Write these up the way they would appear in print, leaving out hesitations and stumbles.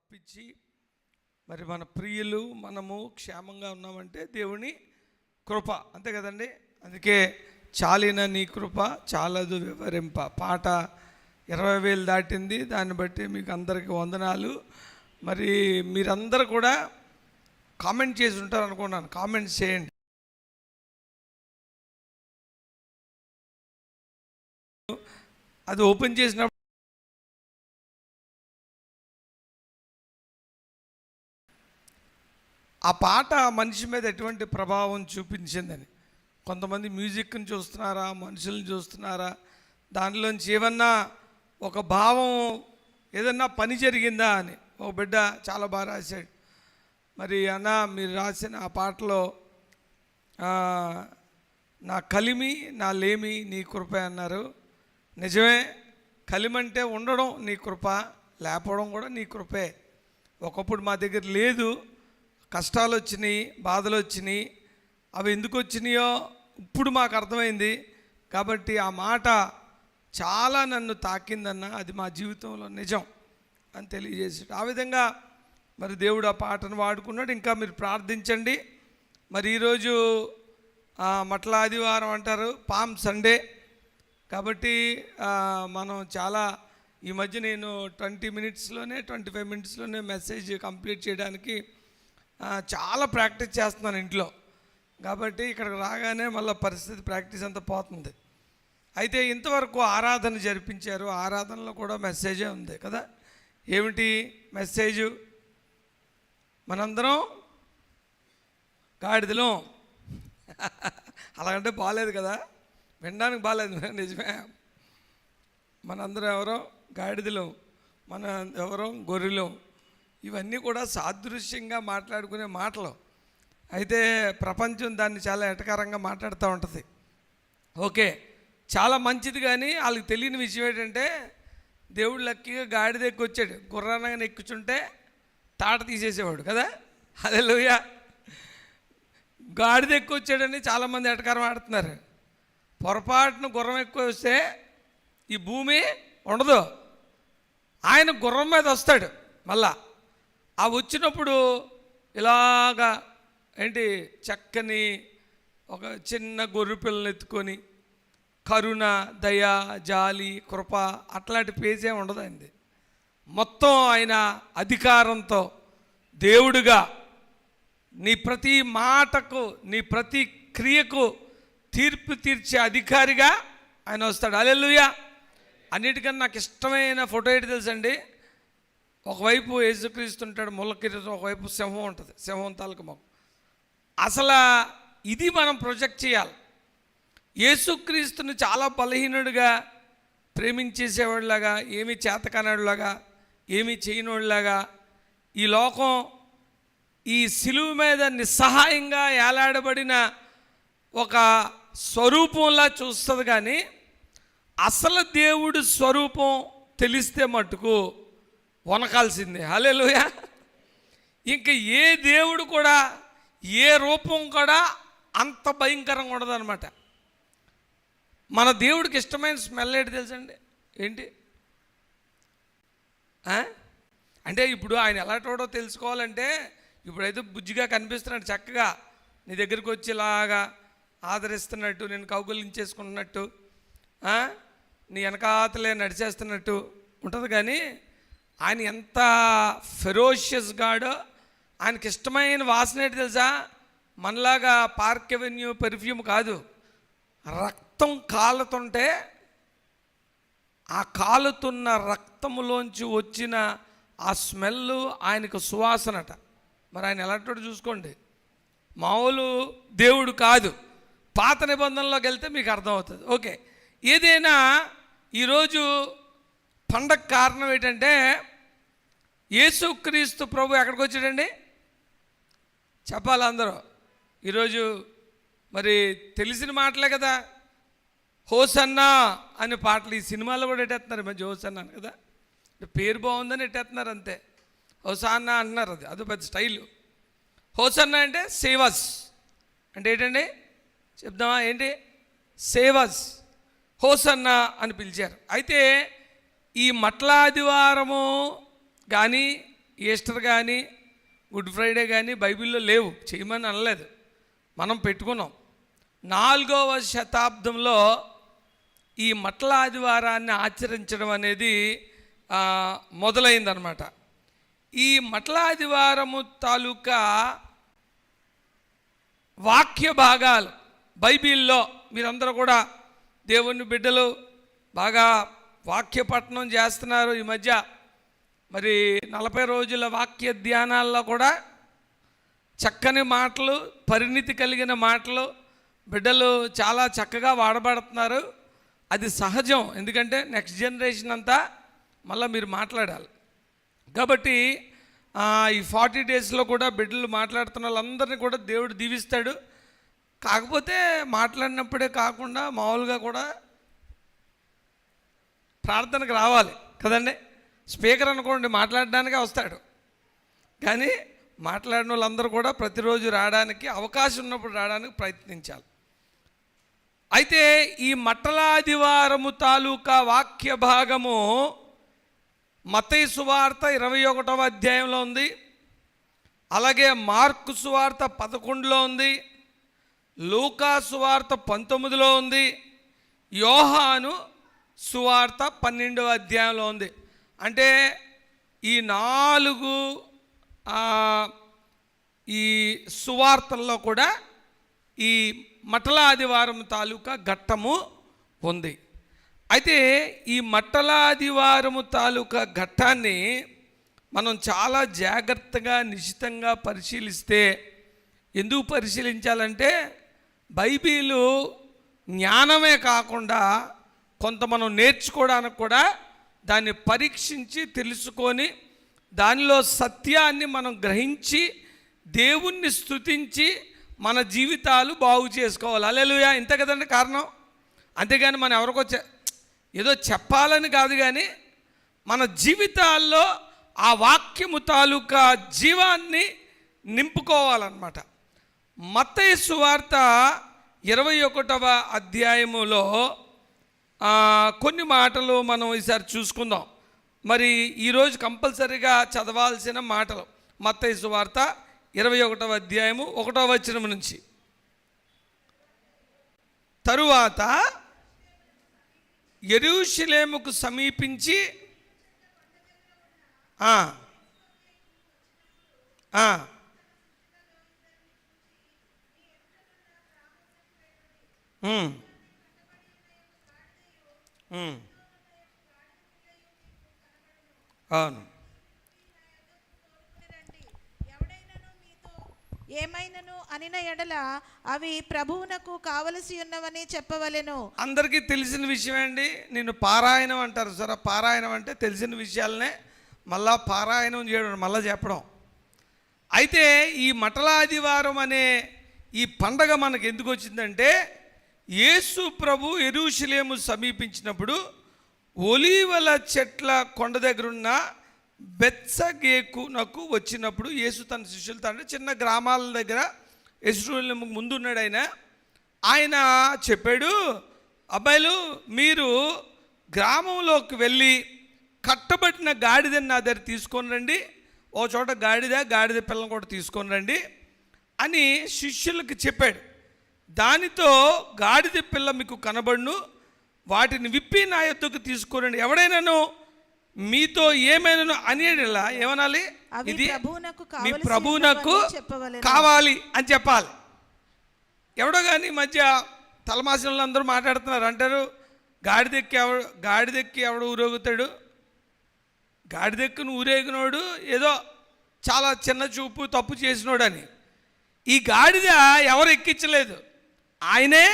తప్పించి మరి మన ప్రియులు మనము క్షేమంగా ఉన్నామంటే దేవుని కృప, అంతే కదండి. అందుకే చాలిన నీ కృప చాలదు వివరింప పాట 20,000 దాటింది. దాన్ని బట్టి మీకు అందరికీ వందనాలు. మరి మీరందరూ కూడా కామెంట్ చేసి ఉంటారు అనుకున్నాను. కామెంట్స్ చేయండి. అది ఓపెన్ చేసినప్పుడు ఆ పాట మనిషి మీద ఎటువంటి ప్రభావం చూపించిందని, కొంతమంది మ్యూజిక్ని చూస్తున్నారా, మనుషుల్ని చూస్తున్నారా, దానిలోంచి ఏమన్నా ఒక భావం, ఏదన్నా పని జరిగిందా అని ఒక బిడ్డ చాలా బాగా రాశాడు. మరి అన్న మీరు రాసిన ఆ పాటలో నా కలిమి నా లేమి నీ కృపే అన్నారు. నిజమే, కలిమంటే ఉండడం నీ కృప, లేపడం కూడా నీ కృపే. ఒకప్పుడు మా దగ్గర లేదు, కష్టాలు వచ్చినాయి, బాధలు వచ్చినాయి. అవి ఎందుకు వచ్చినాయో ఇప్పుడు మాకు అర్థమైంది. కాబట్టి ఆ మాట చాలా నన్ను తాకిందన్న, అది మా జీవితంలో నిజం అని తెలియజేసాడు. ఆ విధంగా మరి దేవుడు ఆ పాటను వాడుకున్నాడు. ఇంకా మీరు ప్రార్థించండి. మరి ఈరోజు మట్ల ఆదివారం అంటారు, పామ్ సండే. కాబట్టి మనం చాలా ఈ మధ్య నేను 20 మినిట్స్లోనే 25 మినిట్స్లోనే మెసేజ్ కంప్లీట్ చేయడానికి చాలా ప్రాక్టీస్ చేస్తున్నాను ఇంట్లో. కాబట్టి ఇక్కడికి రాగానే మళ్ళీ పరిస్థితి ప్రాక్టీస్ అంతా పోతుంది. అయితే ఇంతవరకు ఆరాధన జరిపించారు. ఆరాధనలో కూడా మెసేజే ఉంది కదా. ఏమిటి మెసేజు? మనందరం గాడిదలో అలాగంటే బాగాలేదు కదా, వినడానికి బాగాలేదు, నిజమే. మనందరం ఎవరో గాడిదలో, మన ఎవరో గొర్రెలో. ఇవన్నీ కూడా సాదృశ్యంగా మాట్లాడుకునే మాటలు. అయితే ప్రపంచం దాన్ని చాలా ఎటకారంగా మాట్లాడుతూ ఉంటుంది. ఓకే, చాలా మంచిది. కానీ వాళ్ళకి తెలియని విషయం ఏంటంటే దేవుడు లక్కీగా గాడిద ఎక్కి వచ్చాడు. గుర్రానగానే ఎక్కుచుంటే తాట తీసేసేవాడు కదా. హల్లెలూయా. గాడిద ఎక్కువ వచ్చాడని చాలామంది ఎటకారం ఆడుతున్నారు. పొరపాటును గుర్రం ఎక్కువ వస్తే ఈ భూమి ఉండదు. ఆయన గుర్రం మీద వస్తాడు. మళ్ళా ఆ వచ్చినప్పుడు ఇలాగా ఏంటి, చక్కని ఒక చిన్న గొర్రె పిల్లని ఎత్తుకొని కరుణ, దయ, జాలి, కృప అట్లాంటి పేజే ఉండదు ఆయనది. మొత్తం ఆయన అధికారంతో దేవుడుగా నీ ప్రతి మాటకు, నీ ప్రతి క్రియకు తీర్పు తీర్చే అధికారిగా ఆయన వస్తాడు. హల్లెలూయా. అన్నిటికన్నా నాకు ఇష్టమైన ఫోటో ఏంటి తెలుసండి? ఒకవైపు యేసుక్రీస్తుంటాడు, ముళ్ళ కిరీటం, ఒకవైపు సింహం ఉంటుంది, సింహం తాలూకు మొక్క. అసలు ఇది మనం ప్రొజెక్ట్ చేయాలి. యేసుక్రీస్తుని చాలా బలహీనుడిగా ప్రేమించేసేవాడిలాగా, ఏమీ చేతకానాడులాగా, ఏమీ చేయనోడిలాగా ఈ లోకం ఈ సిలువ మీద నిస్సహాయంగా ఏలాడబడిన ఒక స్వరూపంలా చూస్తుంది. కానీ అసలు దేవుడి స్వరూపం తెలిస్తే మట్టుకు వనకాల్సిందే. హల్లెలూయా. ఇంక ఏ దేవుడు కూడా, ఏ రూపం కూడా అంత భయంకరంగా ఉండదన్నమాట. మన దేవుడికి ఇష్టమైన స్మెల్ ఏంటి తెలుసండి? ఏంటి అంటే ఇప్పుడు ఆయన ఎలాంటోడో తెలుసుకోవాలంటే, ఇప్పుడైతే బుజ్జిగా కనిపిస్తున్నాడు, చక్కగా నీ దగ్గరికి వచ్చి ఇలాగా ఆదరిస్తున్నట్టు, నేను కౌగులించేసుకుంటున్నట్టు, నీ వెనకాతలే నడిచేస్తున్నట్టు ఉంటుంది. కానీ ఆయన ఎంత ఫెరోషియస్ గాడో, ఆయనకి ఇష్టమైన వాసన ఏంటి తెలుసా? మనలాగా పార్క్ అవెన్యూ పెర్ఫ్యూమ్ కాదు. రక్తం కాలుతుంటే ఆ కాలుతున్న రక్తములోంచి వచ్చిన ఆ స్మెల్ ఆయనకు సువాసనట. మరి ఆయన ఎలాంటి చూసుకోండి. మామూలు దేవుడు కాదు. పాత నిబంధనలోకి వెళ్తే మీకు అర్థమవుతుంది. ఓకే, ఏదైనా ఈరోజు పండగ కారణం ఏంటంటే, యేసుక్రీస్తు ప్రభు ఎక్కడికి వచ్చాడండి చెప్పాలి అందరూ. ఈరోజు మరి తెలిసిన మాటలే కదా, హోసన్నా అనే పాటలు ఈ సినిమాలో కూడా ఎట్టేస్తున్నారు. మధ్య హోసన్నా అని కదా, పేరు బాగుందని ఎట్టేస్తున్నారు అంతే. హోసాన్నా అంటున్నారు, అది పెద్ద స్టైలు. హోసన్నా అంటే సేవస్ అంటే ఏంటండి చెప్దామా? ఏంటి సేవస్, హోసన్నా అని పిలిచారు. అయితే ఈ మట్ల ఆదివారము కానీ ఈస్టర్ కానీ గుడ్ ఫ్రైడే కానీ బైబిల్లో లేవు, చేయమని అనలేదు, మనం పెట్టుకున్నాం. 4వ శతాబ్దంలో ఈ మట్ల ఆదివారాన్ని ఆచరించడం అనేది మొదలైందనమాట. ఈ మట్ల ఆదివారము తాలూకా వాక్య భాగాలు బైబిల్లో మీరందరూ కూడా దేవుని బిడ్డలు బాగా వాక్య పఠనం చేస్తున్నారు ఈ మధ్య. మరి 40 రోజుల వాక్య ధ్యానాల్లో కూడా చక్కని మాటలు, పరిణితి కలిగిన మాటలు బిడ్డలు చాలా చక్కగా వాడబడుతున్నారు. అది సహజం, ఎందుకంటే నెక్స్ట్ జనరేషన్ అంతా మళ్ళీ మీరు మాట్లాడాలి కాబట్టి ఈ 40 డేస్లో కూడా బిడ్డలు మాట్లాడుతున్న వాళ్ళందరినీ కూడా దేవుడు దీవిస్తాడు. కాకపోతే మాట్లాడినప్పుడే కాకుండా మామూలుగా కూడా ప్రార్థనకు రావాలి కదండి. స్పీకర్ అనుకోండి మాట్లాడడానికే వస్తాడు, కానీ మాట్లాడిన వాళ్ళందరూ కూడా ప్రతిరోజు రావడానికి, అవకాశం ఉన్నప్పుడు రావడానికి ప్రయత్నించాలి. అయితే ఈ మట్టల ఆదివారము తాలూకా వాక్య భాగము మత్తయి సువార్త 21వ అధ్యాయంలో ఉంది, అలాగే మార్కు సువార్త 11లో ఉంది, లూకా సువార్త 19లో ఉంది, యోహాను సువార్త 12వ అధ్యాయంలో ఉంది. అంటే ఈ 4 ఈ సువార్తల్లో కూడా ఈ మట్టల ఆదివారం తాలూకా ఘట్టము ఉంది. అయితే ఈ మట్టల ఆదివారము తాలూకా ఘట్టాన్ని మనం చాలా జాగ్రత్తగా నిశితంగా పరిశీలిస్తే, ఎందుకు పరిశీలించాలంటే బైబిలు జ్ఞానమే కాకుండా కొంత మనం నేర్చుకోవడానికి కూడా దాన్ని పరీక్షించి తెలుసుకొని దానిలో సత్యాన్ని మనం గ్రహించి దేవుణ్ణి స్తుతించి మన జీవితాలు బాగు చేసుకోవాలి. హల్లెలూయా. ఇంత కదండి కారణం. అంతేగాని మనం ఎవరికో ఏదో చెప్పాలని కాదు, కానీ మన జీవితాల్లో ఆ వాక్యము తాలూకా జీవాన్ని నింపుకోవాలన్నమాట. మత్తయి సువార్త 21వ అధ్యాయములో కొన్ని మాటలు మనం ఈసారి చూసుకుందాం. మరి ఈరోజు కంపల్సరీగా చదవాల్సిన మాటలు మత్తయి సువార్త 21వ అధ్యాయము 1వ వచనం నుంచి. తరువాత యెరూషలేముకు సమీపించి అవును. ఏమైనను అనిన ఎడల అవి ప్రభువునకు కావలసి ఉన్నవని చెప్పవలెను. అందరికీ తెలిసిన విషయమే అండి. నేను పారాయణం అంటారు సరే, పారాయణం అంటే తెలిసిన విషయాలనే మళ్ళా పారాయణం చేయడం, మళ్ళీ చెప్పడం. అయితే ఈ మట్టల ఆదివారం అనే ఈ పండగ మనకు ఎందుకు వచ్చిందంటే, యేసు ప్రభు యెరూషలేము సమీపించినప్పుడు ఒలీవల చెట్ల కొండ దగ్గరున్న బెత్సగేకునకు వచ్చినప్పుడు యేసు తన శిష్యులతో, అంటే చిన్న గ్రామాల దగ్గర యెరూషలేము ముందు ఉన్నాడు ఆయన చెప్పాడు, అబ్బాయిలు మీరు గ్రామంలోకి వెళ్ళి కట్టబడిన గాడిదని నా దగ్గర తీసుకొని రండి, ఓ చోట గాడిద పిల్లని కూడా తీసుకొని రండి అని శిష్యులకు చెప్పాడు. దానితో గాడిద పిల్ల మీకు కనబడును, వాటిని విప్పి నా యొద్దకు తీసుకురండి. ఎవడైనాను మీతో ఏమైనా అనేలా ఏమనాలి, ఇది మీ ప్రభువునకు కావాలి అని చెప్పాలి. ఎవడో కానీ మధ్య తలమాసినలు అందరూ మాట్లాడుతున్నారు, అంటారు గాడిదెక్కి ఎవడు ఊరేగుతాడు, గాడిదెక్కును ఊరేగినోడు ఏదో చాలా చిన్న చూపు తప్పు చేసినోడు అని. ఈ గాడిద ఎవరు ఎక్కించలేదు, ఆయనే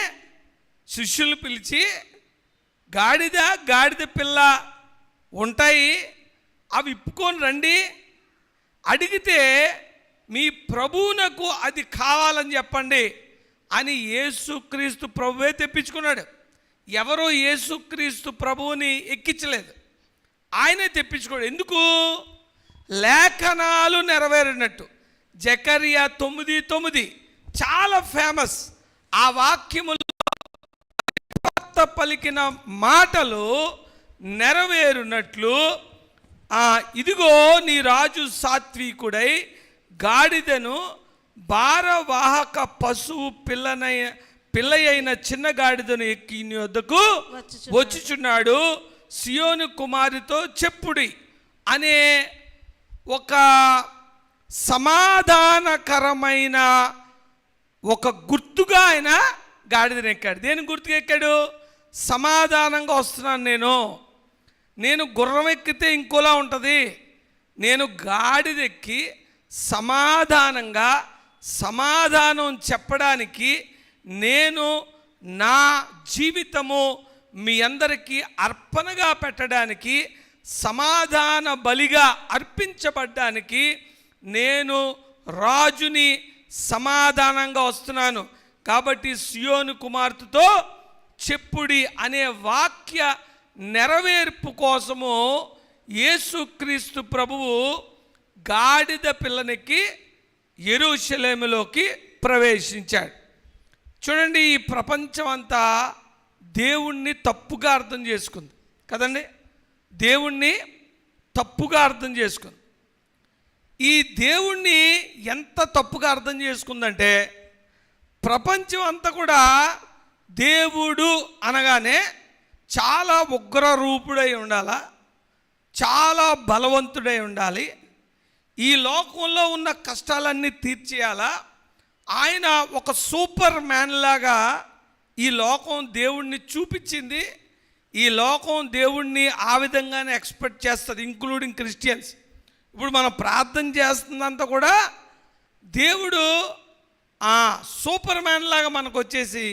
శిష్యులు పిలిచి గాడిద పిల్ల ఉంటాయి, అవి ఇప్పుకొని రండి, అడిగితే మీ ప్రభువునకు అది కావాలని చెప్పండి అని యేసుక్రీస్తు ప్రభువే తెప్పించుకున్నాడు. ఎవరో యేసుక్రీస్తు ప్రభువుని ఎక్కించలేదు, ఆయనే తెప్పించుకోడు. ఎందుకు? లేఖనాలు నెరవేరినట్టు. జకరియా 9:9 చాలా ఫేమస్. ఆ వాక్యములు పలికిన మాటలు నెరవేరునట్లు ఇదిగో నీ రాజు సాత్వికుడై గాడిదను భారవాహక పశువు పిల్ల అయిన చిన్న గాడిదను ఎక్కి నీ వద్దకు వచ్చుచున్నాడు, సియోను కుమారితో చెప్పుడి అనే ఒక సమాధానకరమైన ఒక గుర్తుగా ఆయన గాడిదను ఎక్కాడు. దేని గుర్తుగా ఎక్కాడు? సమాధానంగా వస్తున్నాను నేను గుర్రం ఎక్కితే ఇంకోలా ఉంటుంది, నేను గాడిదెక్కి సమాధానంగా సమాధానం చెప్పడానికి నేను నా జీవితము మీ అందరికీ అర్పణగా పెట్టడానికి, సమాధాన బలిగా అర్పించబడ్డానికి నేను రాజుని సమాధానంగా వస్తున్నాను. కాబట్టి సియోను కుమార్తెతో చెప్పుడి అనే వాక్య నెరవేర్పు కోసము యేసుక్రీస్తు ప్రభువు గాడిద పిల్లనికి యెరూషలేములోకి ప్రవేశించాడు. చూడండి, ఈ ప్రపంచం అంతా దేవుణ్ణి తప్పుగా అర్థం చేసుకుంది కదండి. దేవుణ్ణి తప్పుగా అర్థం చేసుకుంది. ఈ దేవుణ్ణి ఎంత తప్పుగా అర్థం చేసుకుందంటే, ప్రపంచం అంతా కూడా దేవుడు అనగానే చాలా ఉగ్ర రూపుడై ఉండాలా, చాలా బలవంతుడై ఉండాలి, ఈ లోకంలో ఉన్న కష్టాలన్నీ తీర్చేయాలా, ఆయన ఒక సూపర్ మ్యాన్ లాగా ఈ లోకం దేవుణ్ణి చూపించింది. ఈ లోకం దేవుణ్ణి ఆ విధంగానే ఎక్స్పెక్ట్ చేస్తుంది, ఇంక్లూడింగ్ క్రిస్టియన్స్. ఇప్పుడు మనం ప్రార్థన చేస్తున్నంత కూడా దేవుడు సూపర్ మ్యాన్ లాగా మనకు వచ్చేసి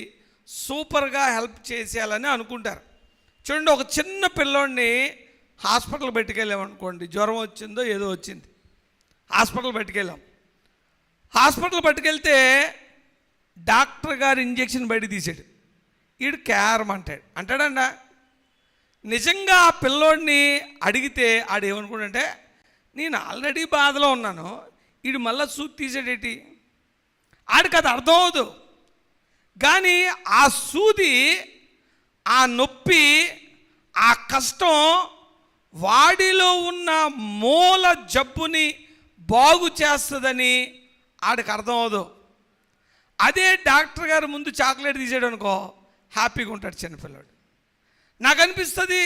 సూపర్గా హెల్ప్ చేసేయాలని అనుకుంటారు. చూడండి, ఒక చిన్న పిల్లోడిని హాస్పిటల్ పెట్టుకెళ్ళామనుకోండి, జ్వరం వచ్చిందో ఏదో వచ్చింది, హాస్పిటల్ పట్టుకెళ్తే డాక్టర్ గారు ఇంజెక్షన్ బయట తీసాడు, ఈడు క్యారం అంటాడంట. నిజంగా ఆ పిల్లోడిని అడిగితే ఆడు ఏమనుకుంటే, నేను ఆల్రెడీ బాధలో ఉన్నాను, ఈడు మళ్ళీ సూది తీసాడేటి, ఆడికి అది అర్థం అవదు. కానీ ఆ సూది, ఆ నొప్పి, ఆ కష్టం వాడిలో ఉన్న మూల జబ్బుని బాగు చేస్తుందని ఆడికి అర్థం అవదు. అదే డాక్టర్ గారు ముందు చాక్లెట్ తీసాడు అనుకో, హ్యాపీగా ఉంటాడు చిన్నపిల్లాడు. నాకు అనిపిస్తుంది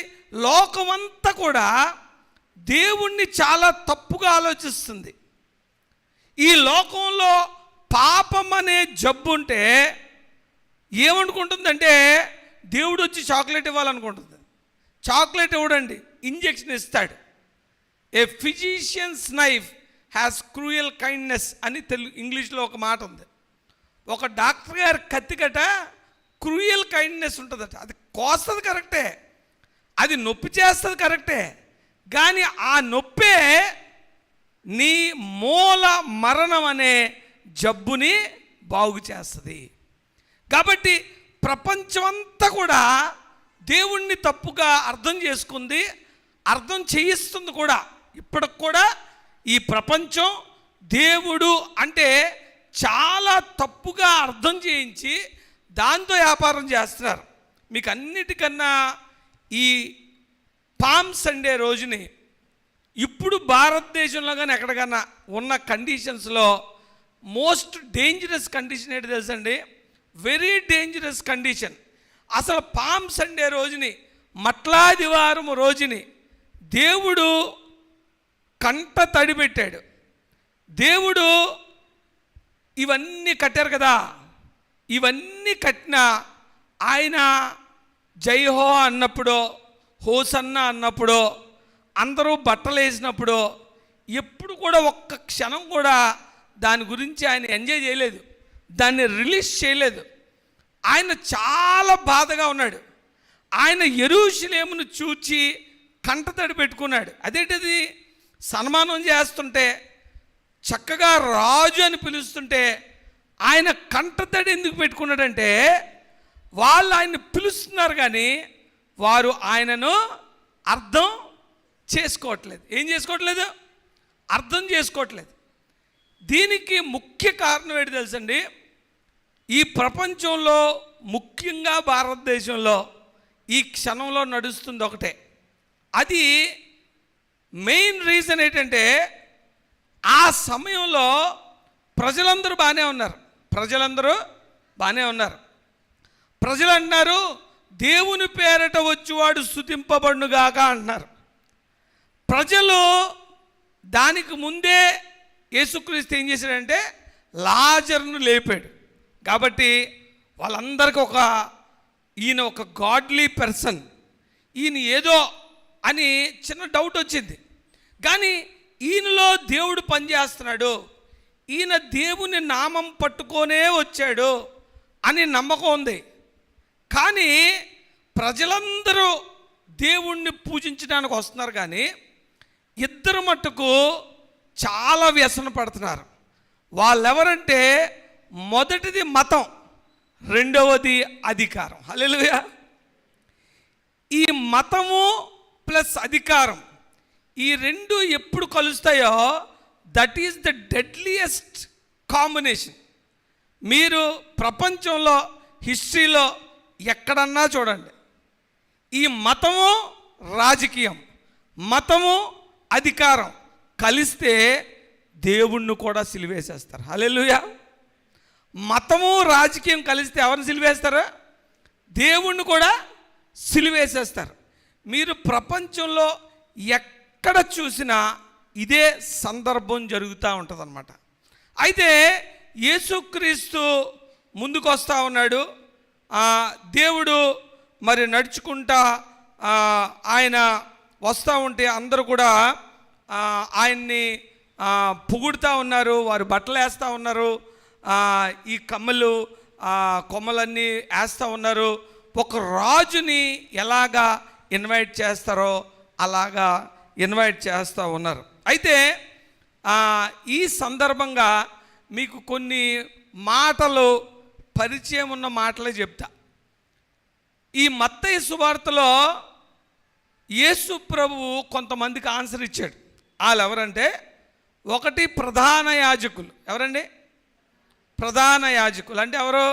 లోకమంతా కూడా దేవుణ్ణి చాలా తప్పుగా ఆలోచిస్తుంది. ఈ లోకంలో పాపం అనే జబ్బు ఉంటే ఏమనుకుంటుందంటే, దేవుడు వచ్చి చాక్లెట్ ఇవ్వాలనుకుంటుంది. చాక్లెట్ ఇవ్వడండి, ఇంజెక్షన్ ఇస్తాడు. A physician's knife has cruel kindness అని ఇంగ్లీష్లో ఒక మాట ఉంది. ఒక డాక్టర్ గారి కత్తికట క్రూయల్ కైండ్నెస్ ఉంటుందట. అది కోస్తుంది కరెక్టే, అది నొప్పి చేస్తుంది కరెక్టే, కానీ ఆ నొప్పే నీ మూల మరణం అనే జబ్బుని బాగు చేస్తుంది. కాబట్టి ప్రపంచమంతా కూడా దేవుణ్ణి తప్పుగా అర్థం చేసుకుంది, అర్థం చేయిస్తుంది కూడా. ఇప్పటికి కూడా ఈ ప్రపంచం దేవుడు అంటే చాలా తప్పుగా అర్థం చేయించి దాంతో వ్యాపారం చేస్తున్నారు. మీకు అన్నిటికన్నా ఈ పామ్ సండే రోజుని ఇప్పుడు భారతదేశంలో కానీ ఎక్కడికన్నా ఉన్న కండిషన్స్లో మోస్ట్ డేంజరస్ కండిషన్ ఏంటి తెలుసండి? Very dangerous condition. అసలు పామ్ సండే రోజుని, మట్లాదివారం రోజుని దేవుడు కంట తడి పెట్టాడు. దేవుడు ఇవన్నీ కట్టారు కదా, ఇవన్నీ కట్టిన ఆయన జైహో అన్నప్పుడు, హోసన్న అన్నప్పుడు, అందరూ బట్టలు వేసినప్పుడు ఎప్పుడు కూడా ఒక్క క్షణం కూడా దాని గురించి ఆయన ఎంజాయ్ చేయలేదు, దాన్ని రిలీజ్ చేయలేదు. ఆయన చాలా బాధగా ఉన్నాడు. ఆయన యెరూషలేమును చూచి కంటతడి పెట్టుకున్నాడు. అదేంటిది? సన్మానం చేస్తుంటే, చక్కగా రాజు అని పిలుస్తుంటే ఆయన కంటతడి ఎందుకు పెట్టుకున్నాడంటే, వాళ్ళు ఆయన్ని పిలుస్తున్నారు కానీ వారు ఆయనను అర్థం చేసుకోవట్లేదు. ఏం చేసుకోవట్లేదు? అర్థం చేసుకోవట్లేదు. దీనికి ముఖ్య కారణం ఏంటి తెలుసండి? ఈ ప్రపంచంలో, ముఖ్యంగా భారతదేశంలో ఈ క్షణంలో నడుస్తుంది ఒకటే, అది మెయిన్ రీజన్ ఏంటంటే ఆ సమయంలో ప్రజలందరూ బాగానే ఉన్నారు. ప్రజలు అంటున్నారు, దేవుని పేరట వచ్చేవాడు స్తుతింపబడునుగాక అంటున్నారు. ప్రజలు దానికి ముందే యేసుక్రీస్తు ఏం చేశాడంటే లాజరును లేపాడు. కాబట్టి వాళ్ళందరికీ ఈయన ఒక గాడ్లీ పర్సన్, ఈయన ఏదో అని చిన్న డౌట్ వచ్చింది. కానీ ఈయనలో దేవుడు పనిచేస్తున్నాడు, ఈయన దేవుని నామం పట్టుకొనే వచ్చాడు అని నమ్మకం ఉంది. కానీ ప్రజలందరూ దేవుణ్ణి పూజించడానికి వస్తున్నారు, కానీ ఇద్దరు మట్టుకు చాలా వ్యసన పడుతున్నారు. వాళ్ళెవరంటే మొదటిది మతం, రెండవది అధికారం. హల్లెలూయా. ఈ మతము ప్లస్ అధికారం ఈ రెండు ఎప్పుడు కలుస్తాయో that is the deadliest combination. మీరు ప్రపంచంలో హిస్టరీలో ఎక్కడన్నా చూడండి, ఈ మతము రాజకీయం, మతము అధికారం కలిస్తే దేవుణ్ణి కూడా సిలువేసేస్తారు. హల్లెలూయా. మతము రాజకీయం కలిస్తే ఎవరిని సిలువేస్తారు? దేవుణ్ణి కూడా సిలువేసేస్తారు. మీరు ప్రపంచంలో ఎక్కడ చూసినా ఇదే సందర్భం జరుగుతూ ఉంటుందన్నమాట. అయితే యేసుక్రీస్తు ముందుకు వస్తూ ఉన్నాడు. దేవుడు మరి నడుచుకుంటా ఆయన వస్తూ ఉంటే అందరూ కూడా ఆయన్ని పొగుడుతూ ఉన్నారు, వారు బట్టలు వేస్తూ ఉన్నారు, ఈ కొమ్మలన్నీ వేస్తూ ఉన్నారు. ఒక రాజుని ఎలాగా ఇన్వైట్ చేస్తారో అలాగా ఇన్వైట్ చేస్తూ ఉన్నారు. అయితే ఈ సందర్భంగా మీకు కొన్ని మాటలు, పరిచయం ఉన్న మాటలే చెప్తా. ఈ మత్తయి సువార్తలో యేసు ప్రభువు కొంతమందికి ఆన్సర్ ఇచ్చాడు. వాళ్ళు ఎవరంటే, ఒకటి ప్రధాన యాజకులు. ఎవరండి ప్రధాన యాజకులు? అంటే ఎవరు?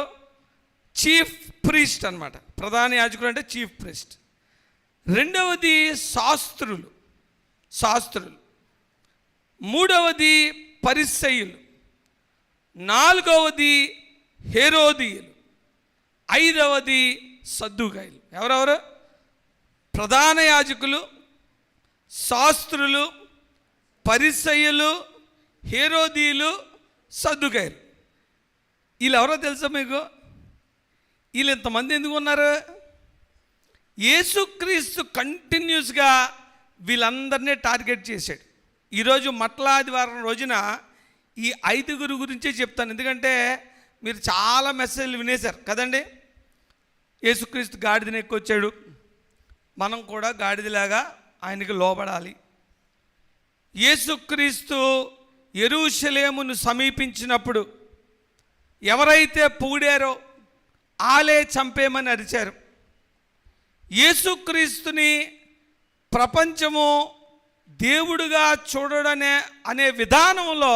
చీఫ్ ప్రీస్ట్ అన్నమాట. ప్రధాన యాజకులు అంటే చీఫ్ ప్రీస్ట్. రెండవది శాస్త్రులు. మూడవది పరిసయ్యులు. నాలుగవది హేరోదీయులు. ఐదవది సద్దూకాయలు. ఎవరెవరు? ప్రధాన యాజకులు, శాస్త్రులు, పరిసయ్యులు, హేరోదీయులు, సద్దూకాయలు. వీళ్ళు ఎవరో తెలుసా మీకు? వీళ్ళు ఇంతమంది ఎందుకు ఉన్నారు? యేసుక్రీస్తు కంటిన్యూస్గా వీళ్ళందరినీ టార్గెట్ చేశాడు. ఈరోజు మట్ల ఆదివారం రోజున ఈ 5 గురించే చెప్తాను. ఎందుకంటే మీరు చాలా మెసేజ్లు వినేశారు కదండి. యేసుక్రీస్తు గాడిదని ఎక్కొచ్చాడు, మనం కూడా గాడిదలాగా ఆయనకి లోబడాలి. యేసుక్రీస్తు యెరూషలేమును సమీపించినప్పుడు ఎవరైతే పొగిడారో ఆలే చంపేమని అరిచారు. యేసుక్రీస్తుని ప్రపంచము దేవుడుగా చూడడనే అనే విధానంలో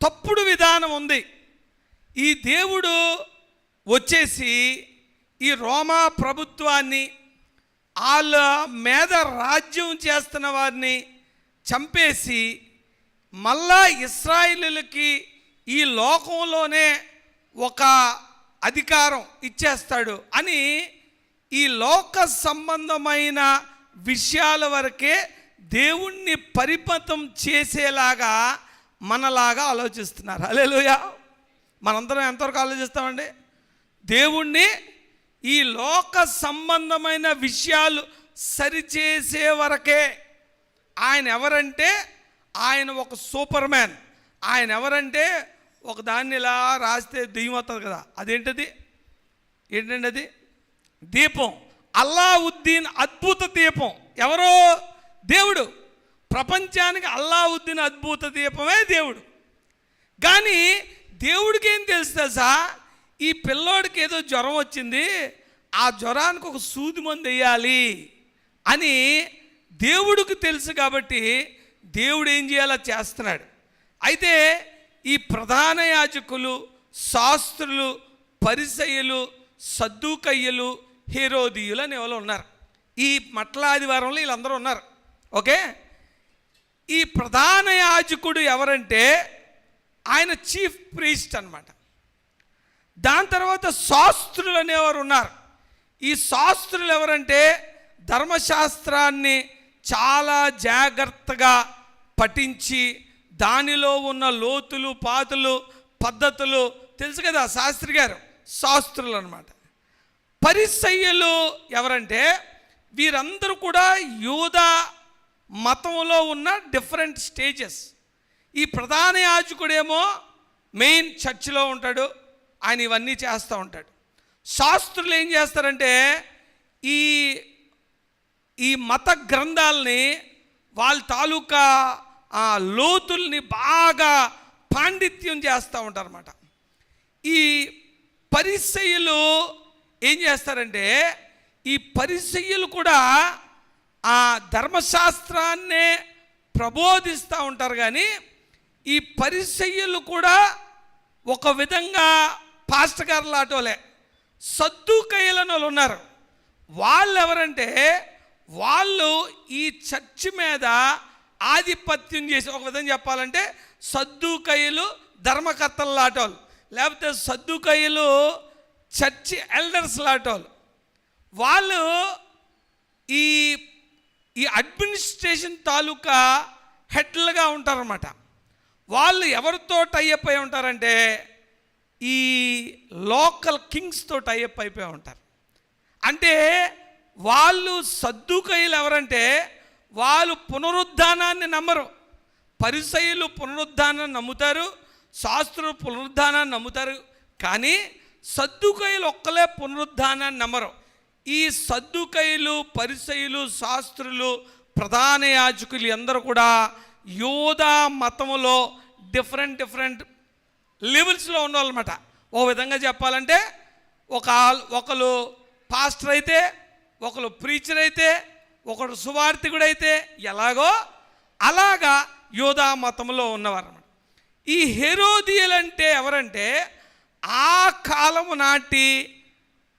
తప్పుడు విధానం ఉంది. ఈ దేవుడు వచ్చేసి ఈ రోమా ప్రభుత్వాన్ని, వాళ్ళ మీద రాజ్యం చేస్తున్న వారిని చంపేసి మళ్ళా ఇశ్రాయేలులకి ఈ లోకంలోనే ఒక అధికారం ఇచ్చేస్తాడు అని ఈ లోక సంబంధమైన విషయాల వరకే దేవుణ్ణి పరిపతం చేసేలాగా మనలాగా ఆలోచిస్తున్నారు. హల్లెలూయా. మనందరం ఎంతవరకు ఆలోచిస్తామండి? దేవుణ్ణి ఈ లోక సంబంధమైన విషయాలు సరిచేసే వరకే. ఆయన ఎవరంటే ఆయన ఒక సూపర్ మ్యాన్. ఆయన ఎవరంటే ఒక దాన్ని ఇలా రాస్తే దెయ్యం వస్తుంది కదా, ఏంటండి అది? దీపం. అల్లావుద్దీన్ అద్భుత దీపం. ఎవరో? దేవుడు. ప్రపంచానికి అల్లావుద్దీన్ అద్భుత దీపమే దేవుడు. కానీ దేవుడికి ఏం తెలుసు తెలుసా? ఈ పిల్లోడికి ఏదో జ్వరం వచ్చింది, ఆ జ్వరానికి ఒక సూది మందు వేయాలి అని దేవుడికి తెలుసు. కాబట్టి దేవుడు ఏం చేయాలో చేస్తున్నాడు. అయితే ఈ ప్రధాన యాజకులు, శాస్త్రులు, పరిసయ్యులు, సద్దూకయ్యులు, హేరోదీయులు అని ఎవరు ఉన్నారు. ఈ మట్ల ఆదివారంలో వీళ్ళందరూ ఉన్నారు. ఓకే. ప్రధాన యాజకుడు ఎవరంటే ఆయన చీఫ్ ప్రీస్ట్ అన్నమాట. దాని తర్వాత శాస్త్రులు అనేవారు ఉన్నారు. ఈ శాస్త్రులు ఎవరంటే ధర్మశాస్త్రాన్ని చాలా జాగ్రత్తగా పఠించి దానిలో ఉన్న లోతులు పాతులు పద్ధతులు తెలుసు కదా, శాస్త్రి గారు శాస్త్రులు అన్నమాట. పరిసయ్యులు ఎవరంటే వీరందరూ కూడా యూదా మతంలో ఉన్న డిఫరెంట్ స్టేజెస్. ఈ ప్రధాన యాజకుడేమో మెయిన్ చర్చిలో ఉంటాడు, ఆయన ఇవన్నీ చేస్తూ ఉంటాడు. శాస్త్రులు ఏం చేస్తారంటే ఈ మత గ్రంథాలని వాళ్ళ తాలూకా లోతుల్ని బాగా పాండిత్యం చేస్తూ ఉంటారు అన్నమాట. ఈ పరిసయ్యులు ఏం చేస్తారంటే ఈ పరిసయ్యులు కూడా ఆ ధర్మశాస్త్రాన్నే ప్రబోధిస్తూ ఉంటారు. కానీ ఈ పరిసయ్యులు కూడా ఒక విధంగా పాస్టర్ గారు లాటోలే సద్దూకయ్యులని వాళ్ళు ఉన్నారు. వాళ్ళు ఎవరంటే వాళ్ళు ఈ చర్చి మీద ఆధిపత్యం చేసి, ఒక విధంగా చెప్పాలంటే సద్దూకయ్యులు ధర్మకర్తలు లాటోళ్ళు, లేకపోతే సద్దూకయ్యులు చర్చి ఎల్డర్స్ లాటోళ్ళు. వాళ్ళు ఈ అడ్మినిస్ట్రేషన్ తాలూకా హెడ్లుగా ఉంటారన్నమాట. వాళ్ళు ఎవరితో టైఅప్ అయి ఉంటారంటే ఈ లోకల్ కింగ్స్తో టైఅప్ అయిపోయి ఉంటారు. అంటే వాళ్ళు సద్దూకయ్యులు ఎవరంటే వాళ్ళు పునరుద్ధానాన్ని నమ్మరు. పరిసయ్యులు పునరుద్ధానాన్ని నమ్ముతారు, శాస్త్రులు పునరుద్ధానాన్ని నమ్ముతారు. కానీ సద్దూకయ్యులు ఒక్కలే పునరుద్ధానాన్ని నమ్మరు. ఈ సద్దూకయ్యులు పరిసయ్యులు శాస్త్రులు ప్రధాన యాజకులు అందరూ కూడా యూదా మతములో డిఫరెంట్ లెవెల్స్లో ఉన్నవాళ్ళన్నమాట. ఓ విధంగా చెప్పాలంటే ఒకరు పాస్టర్ అయితే, ఒకరు ప్రీచర్ అయితే, ఒకడు సువార్థికుడైతే ఎలాగో అలాగా యూదా మతంలో ఉన్నవారు అన్నమాట. ఈ హెరోదియలంటే ఎవరంటే ఆ కాలము నాటి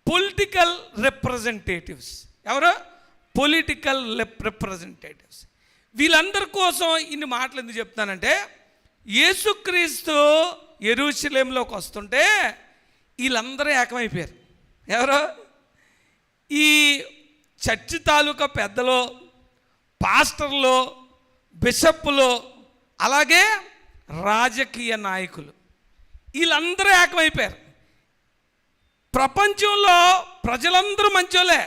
పొలిటికల్ రిప్రజెంటేటివ్స్. ఎవరు? Political representatives. వీళ్ళందరి కోసం ఇన్ని మాటలు ఎందుకు చెప్తానంటే యేసుక్రీస్తు యెరూషలేంలోకి వస్తుంటే వీళ్ళందరూ ఏకమైపోయారు. ఎవరు? ఈ చర్చి తాలూకా పెద్దలు, పాస్టర్లు, బిషప్పులు, అలాగే రాజకీయ నాయకులు, వీళ్ళందరూ ఏకమైపోయారు. ప్రపంచంలో ప్రజలందరూ మంచోలే,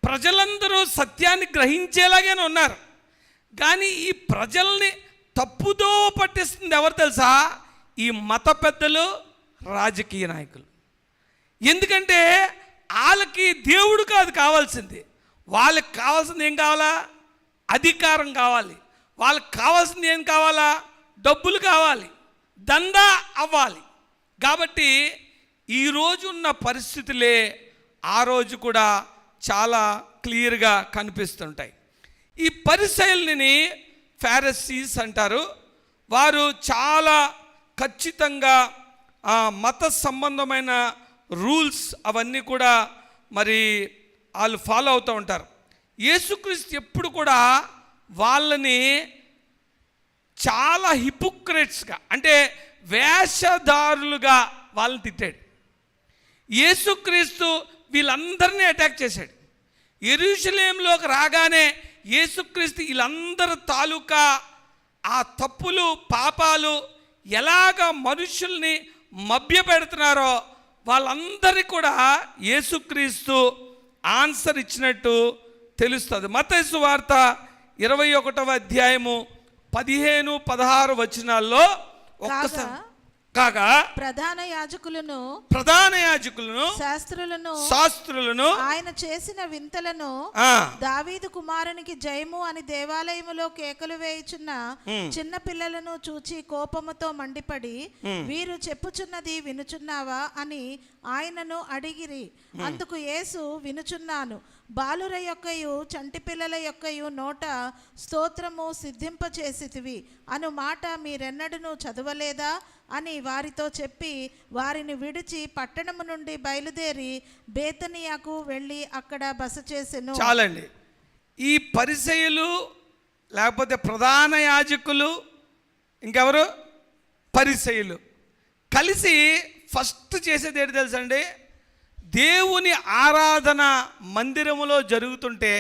ప్రజలందరూ సత్యాన్ని గ్రహించేలాగానే ఉన్నారు. కానీ ఈ ప్రజల్ని తప్పుదో పట్టిస్తుంది ఎవరు తెలుసా? ఈ మత పెద్దలు, రాజకీయ నాయకులు. ఎందుకంటే వాళ్ళకి దేవుడు కాదు కావాల్సింది, వాళ్ళకి కావాల్సింది ఏం కావాలా? అధికారం కావాలి. వాళ్ళకి కావాల్సింది ఏం కావాలా? డబ్బులు కావాలి, దందా అవ్వాలి. కాబట్టి ఈరోజు ఉన్న పరిస్థితులే ఆ రోజు కూడా చాలా క్లియర్గా కనిపిస్తుంటాయి. ఈ పరిసయ్యులని ఫారిసీస్ అంటారు. వారు చాలా ఖచ్చితంగా మత సంబంధమైన రూల్స్ అవన్నీ కూడా మరి వాళ్ళు ఫాలో అవుతూ ఉంటారు. యేసుక్రీస్తు ఎప్పుడు కూడా వాళ్ళని చాలా హిపోక్రేట్స్గా, అంటే వేషధారులుగా వాళ్ళని తిట్టాడు. యేసుక్రీస్తు వీళ్ళందరినీ అటాక్ చేశాడు. యెరూషలేంలోకి రాగానే యేసుక్రీస్తు వీళ్ళందరి తాలూకా ఆ తప్పులు పాపాలు ఎలాగ మనుషుల్ని మభ్యపెడుతున్నారో వాళ్ళందరికీ కూడా యేసుక్రీస్తు ఆన్సర్ ఇచ్చినట్టు తెలుస్తుంది. మత్తయి సువార్త 21వ అధ్యాయము 15-16 వచనాల్లో ఒక్కసారి కాగా ప్రధాన యాజకులను శాస్త్రులను ఆయన చేసిన వింతలను దావీదు కుమారునికి జయము అని దేవాలయములో కేకలు వేయుచున్న చిన్న పిల్లలను చూచి కోపముతో మండిపడి వీరు చెప్పుచున్నది వినుచున్నావా అని ఆయనను అడిగిరి. అందుకు యేసు వినుచున్నాను, బాలుర యొక్కయు చంటి పిల్లల యొక్కయు నోట స్తోత్రము సిద్ధింపచేసితివి అను మాట మీరెన్నడూ చదవలేదా అని వారితో చెప్పి వారిని విడిచి పట్టణము నుండి బయలుదేరి బేతనియాకు వెళ్ళి అక్కడ బస చేసెను. చాలండి. ఈ పరిసయ్యులు లేకపోతే ప్రధాన యాజకులు, ఇంకెవరు, పరిసయ్యులు కలిసి ఫస్ట్ చేసేది ఏంటి తెలుసండి? దేవుని ఆరాధన మందిరములో జరుగుతుంటే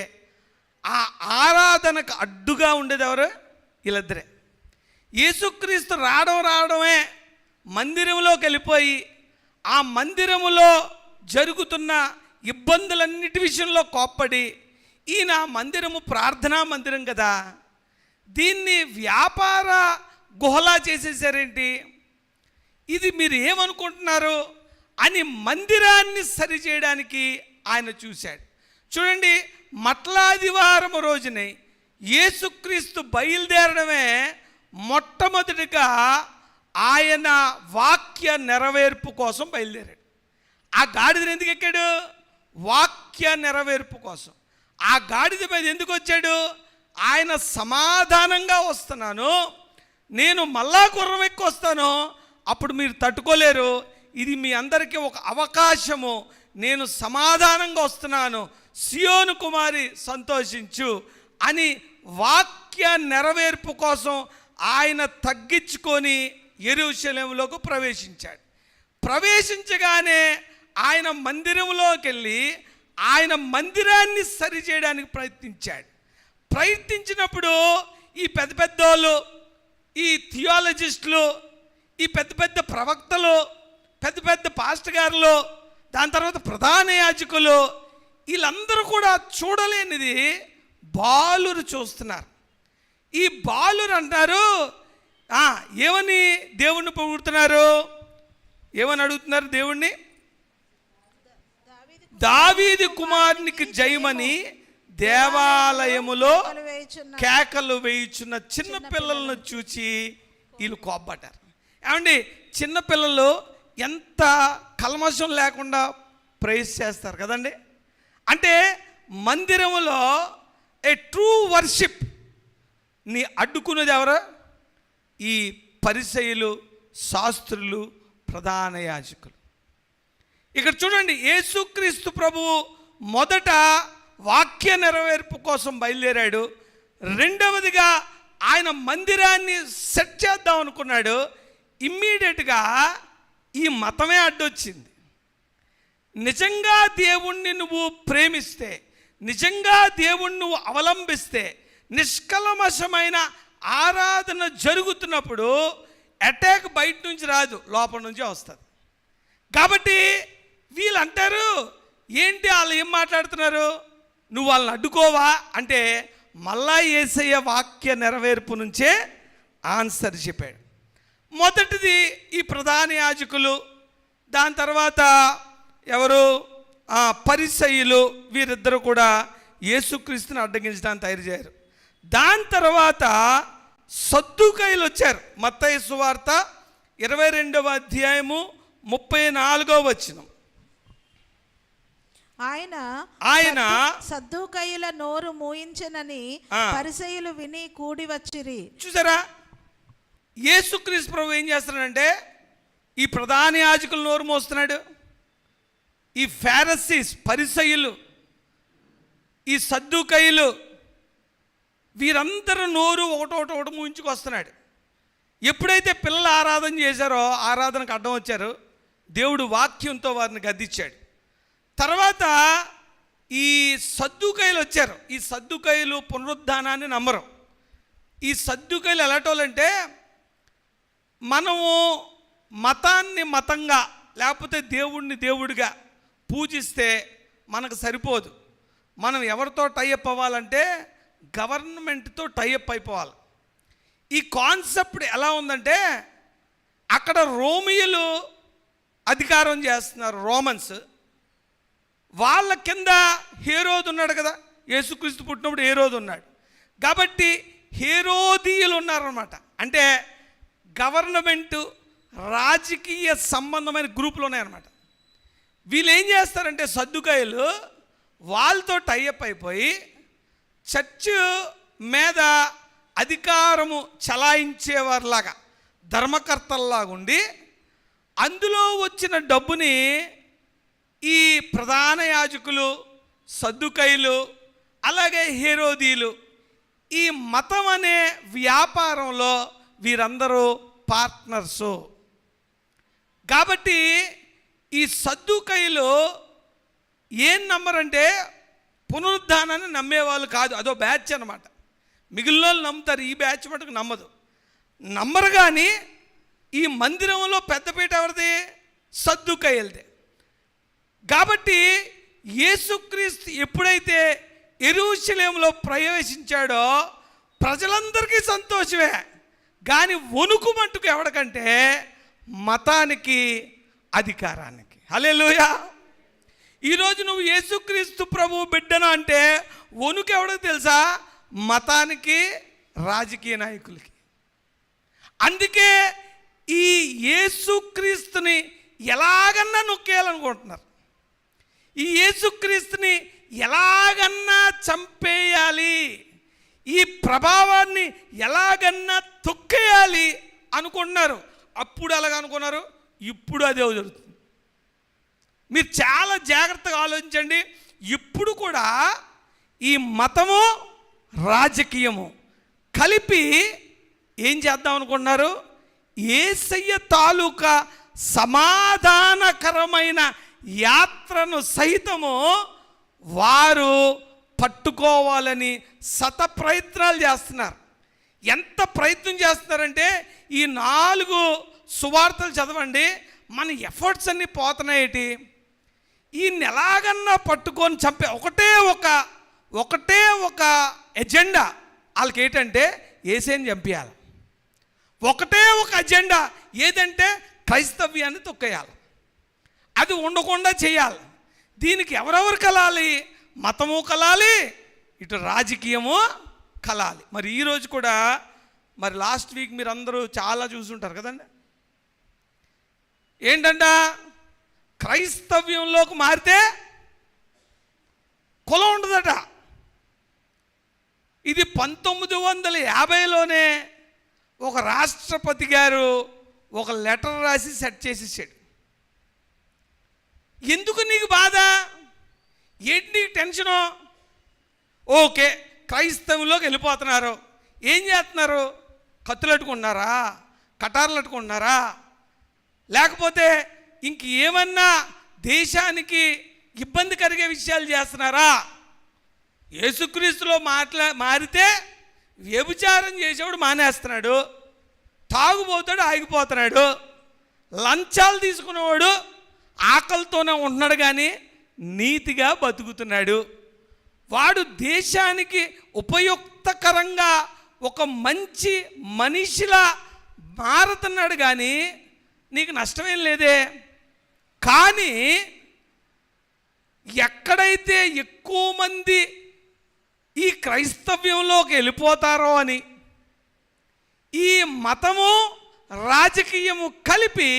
ఆ ఆరాధనకు అడ్డుగా ఉండేది ఎవరు? వీళ్ళిద్దరే. యేసుక్రీస్తు రావడమే మందిరంలోకి వెళ్ళిపోయి ఆ మందిరములో జరుగుతున్న ఇబ్బందులన్నిటి విషయంలో కోప్పడి, ఈయన మందిరము ప్రార్థనా మందిరం కదా, దీన్ని వ్యాపార గుహలా చేసేసారేంటి, ఇది మీరు ఏమనుకుంటున్నారు అని మందిరాన్ని సరిచేయడానికి ఆయన చూశాడు. చూడండి, మట్లాదివారం రోజునే యేసుక్రీస్తు బయలుదేరడమే మొట్టమొదటిగా ఆయన వాక్య నెరవేర్పు కోసం బయలుదేరాడు. ఆ గాడిదని ఎందుకు ఎక్కాడు? వాక్య నెరవేర్పు కోసం. ఆ గాడిద మీద ఎందుకు వచ్చాడు? ఆయన సమాధానంగా వస్తున్నాను, నేను మళ్ళా గుర్రం ఎక్కి వస్తాను, అప్పుడు మీరు తట్టుకోలేరు, ఇది మీ అందరికీ ఒక అవకాశము, నేను సమాధానంగా వస్తున్నాను, సియోను కుమారి సంతోషించు అని వాక్య నెరవేర్పు కోసం ఆయన తగ్గించుకొని యెరూషలేములోకి ప్రవేశించాడు. ప్రవేశించగానే ఆయన మందిరంలోకి వెళ్ళి ఆయన మందిరాన్ని సరిచేయడానికి ప్రయత్నించినప్పుడు ఈ పెద్ద పెద్దోళ్ళు, ఈ థియాలజిస్టులు, ఈ పెద్ద పెద్ద ప్రవక్తలు, పెద్ద పెద్ద పాస్టర్ గారులు, దాని తర్వాత ప్రధాన యాజకులు, వీళ్ళందరూ కూడా చూడలేనిది బాలురు చూస్తున్నారు. ఈ బాలురు అంటారు, ఏమని దేవుణ్ణి పొగుడుతున్నారు? ఏమని అడుగుతున్నారు దేవుణ్ణి? దావీదు కుమారునికి జయమని దేవాలయములో కేకలు వేయుచున్న చిన్న పిల్లలను చూచి వీళ్ళు కోప్పడ్డారు. ఏమండి, చిన్నపిల్లలు ఎంత కల్మషం లేకుండా ప్రైజ్ చేస్తారు కదండి. అంటే మందిరములో ఏ ట్రూ వర్షిప్ ని అడ్డుకున్నది ఎవరు? ఈ పరిసయ్యులు, శాస్త్రులు, ప్రధాన యాజకులు. ఇక్కడ చూడండి, యేసుక్రీస్తు ప్రభువు మొదట వాక్య నెరవేర్పు కోసం బయలుదేరాడు. రెండవదిగా ఆయన మందిరాన్ని సెట్ చేద్దాం అనుకున్నాడు. ఇమ్మీడియట్గా ఈ మతమే అడ్డొచ్చింది. నిజంగా దేవుణ్ణి నువ్వు ప్రేమిస్తే, నిజంగా దేవుణ్ణి నువ్వు అవలంబిస్తే, నిష్కల్మషమైన ఆరాధన జరుగుతున్నప్పుడు అటాక్ బయట నుంచి రాదు, లోపల నుంచే వస్తుంది. కాబట్టి వీళ్ళు అంటారు, ఏంటి వాళ్ళు ఏం మాట్లాడుతున్నారు, నువ్వు వాళ్ళని అడ్డుకోవా అంటే మళ్ళా యేసయ్య వాక్య నెరవేర్పు నుంచే ఆన్సర్ చెప్పాడు. మొదటిది ఈ ప్రధాన యాజకులు, దాని తర్వాత ఎవరు, పరిసయ్యులు, వీరిద్దరూ కూడా యేసుక్రీస్తుని అడ్డగించడానికి తయారు చేశారు. దాని తర్వాత సద్దూకయ్యులు వచ్చారు. మత్తయి సువార్త 22వ అధ్యాయము 34వ వచనం. ఆయన సద్దూకయ్యుల నోరు మూయించనని పరిసయ్యులు విని కూడి వచ్చిరి. చూసారా, యేసుక్రీస్తు ప్రభు ఏం చేస్తున్నాడంటే ఈ ప్రధాన యాజకుల నోరు మోస్తున్నాడు. ఈ ఫారిసీస్, పరిసయ్యులు, ఈ సద్దూకయ్యులు, వీరందరూ నోరు ఒకటొకటి మూయించుకొస్తున్నాడు. ఎప్పుడైతే పిల్లలు ఆరాధన చేశారో, ఆరాధనకు అడ్డం వచ్చారు, దేవుడు వాక్యంతో వారిని గద్దించాడు. తర్వాత ఈ సద్దూకయ్యులు వచ్చారు. ఈ సద్దూకయ్యులు పునరుద్ధానాన్ని నమ్మరు. ఈ సద్దూకయ్యులు ఎలాంటోళ్ళంటే, మనము మతాన్ని మతంగా లేకపోతే దేవుణ్ణి దేవుడిగా పూజిస్తే మనకు సరిపోదు. మనం ఎవరితో టైఅప్ అవ్వాలంటే గవర్నమెంట్తో టైఅప్ అయిపోవాలి. ఈ కాన్సెప్ట్ ఎలా ఉందంటే, అక్కడ రోమియోలు అధికారం చేస్తున్నారు, రోమన్స్. వాళ్ళ కింద హేరోదు ఉన్నాడు కదా, యేసుక్రీస్తు పుట్టినప్పుడు హేరోదు ఉన్నాడు కాబట్టి హేరోదీయులు ఉన్నారన్నమాట. అంటే గవర్నమెంటు, రాజకీయ సంబంధమైన గ్రూపులు ఉన్నాయన్నమాట. వీళ్ళు ఏం చేస్తారంటే సద్దుకాయలు వాళ్ళతో టైఅప్ అయిపోయి చర్చ్ మీద అధికారము చలాయించేవారిలాగా, ధర్మకర్తల్లాగా ఉండి అందులో వచ్చిన డబ్బుని ఈ ప్రధాన యాజకులు, సద్దుకయ్యులు, అలాగే హేరోదీయులు, ఈ మతం అనే వ్యాపారంలో వీరందరూ పార్ట్నర్సు. కాబట్టి ఈ సద్దూకయ్యులు ఏం నమ్మరంటే పునరుద్ధానాన్ని నమ్మేవాళ్ళు కాదు, అదో బ్యాచ్ అన్నమాట. మిగిలిన వాళ్ళు నమ్ముతారు, ఈ బ్యాచ్ మటుకు నమ్మరు. కానీ ఈ మందిరంలో పెద్దపీట ఎవరిది? సద్దూకయ్యులదే. కాబట్టి యేసుక్రీస్తు ఎప్పుడైతే యెరూషలేములో ప్రవేశించాడో ప్రజలందరికీ సంతోషమే, కానీ వణుకు మట్టుకు ఎవరికంటే మతానికి, అధికారానికి. హల్లెలూయా. ఈరోజు నువ్వు యేసుక్రీస్తు ప్రభు బిడ్డను అంటే వణుకు ఎవడో తెలుసా? మతానికి, రాజకీయ నాయకులకి. అందుకే ఈ యేసుక్రీస్తుని ఎలాగన్నా నొక్కేయాలనుకుంటున్నారు. ఈ యేసుక్రీస్తుని ఎలాగన్నా చంపేయాలి, ఈ ప్రభావాన్ని ఎలాగన్నా తొక్కేయాలి అనుకుంటున్నారు. అప్పుడు ఎలాగ అనుకున్నారు, ఇప్పుడు అదే జరుగుతుంది. మీరు చాలా జాగ్రత్తగా ఆలోచించండి. ఇప్పుడు కూడా ఈ మతము, రాజకీయము కలిపి ఏం చేద్దాం అనుకుంటున్నారు? యేసయ్య తాలూకా సమాధానకరమైన యాత్రను సైతము వారు పట్టుకోవాలని శత ప్రయత్నాలు చేస్తున్నారు. ఎంత ప్రయత్నం చేస్తున్నారంటే ఈ 4 సువార్తలు చదవండి, మన ఎఫర్ట్స్ అన్నీ పోతున్నాయేటి. ఈయన ఎలాగన్నా పట్టుకొని చంపే ఒకటే ఒక ఎజెండా వాళ్ళకి. ఏంటంటే యేసుని చంపేయాలి. ఒకటే ఒక అజెండా ఏదంటే క్రైస్తవ్యాన్ని తొక్కేయాలి, అది ఉండకుండా చేయాలి. దీనికి ఎవరెవరు కలాలి? మతము కలాలి, ఇటు రాజకీయము కలాలి. మరి ఈరోజు కూడా మరి లాస్ట్ వీక్ మీరు అందరూ చాలా చూసుంటారు కదండి. ఏంటంట? క్రైస్తవ్యంలోకి మారితే కులం ఉండదట. ఇది 1950లోనే ఒక రాష్ట్రపతి గారు ఒక లెటర్ రాసి సెట్ చేసేసాడు. ఎందుకు నీకు బాధ? ఏంటి నీకు టెన్షను? ఓకే, క్రైస్తవంలోకి వెళ్ళిపోతున్నారు. ఏం చేస్తున్నారు? కత్తులు అట్టుకుంటున్నారా? కటార్లు అట్టుకుంటున్నారా? లేకపోతే ఇంక ఏమన్నా దేశానికి ఇబ్బంది కలిగే విషయాలు చేస్తున్నారా? యేసుక్రీస్తులో మారితే వ్యభిచారం చేసేవాడు మానేస్తున్నాడు, తాగుబోతాడు ఆగిపోతున్నాడు, లంచాలు తీసుకునేవాడు ఆకలితోనే ఉంటున్నాడు కానీ నీతిగా బతుకుతున్నాడు. వాడు దేశానికి ఉపయుక్తకరంగా ఒక మంచి మనిషిలా మారుతున్నాడు కానీ నీకు నష్టమేం లేదే. కానీ ఎక్కడైతే ఎక్కువ మంది ఈ క్రైస్తవ్యంలోకి వెళ్ళిపోతారో అని ఈ మతము, రాజకీయము కలిపి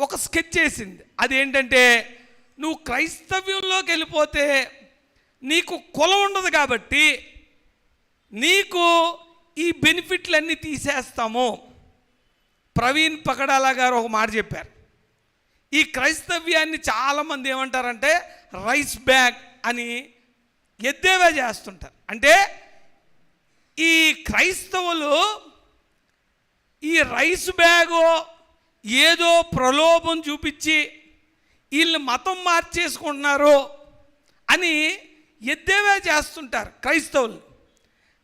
ఒక స్కెచ్ చేసింది. అదేంటంటే నువ్వు క్రైస్తవ్యంలోకి వెళ్ళిపోతే నీకు కులం ఉండదు కాబట్టి నీకు ఈ బెనిఫిట్లన్నీ తీసేస్తాము. ప్రవీణ్ పగడాల గారు ఒక మాట చెప్పారు. ఈ క్రైస్తవ్యాన్ని చాలామంది ఏమంటారంటే రైస్ బ్యాగ్ అని ఎద్దేవా చేస్తుంటారు. అంటే ఈ క్రైస్తవులు ఈ రైస్ బ్యాగు ఏదో ప్రలోభం చూపించి వీళ్ళు మతం మార్చేసుకుంటున్నారు అని ఎద్దేవా చేస్తుంటారు క్రైస్తవులు.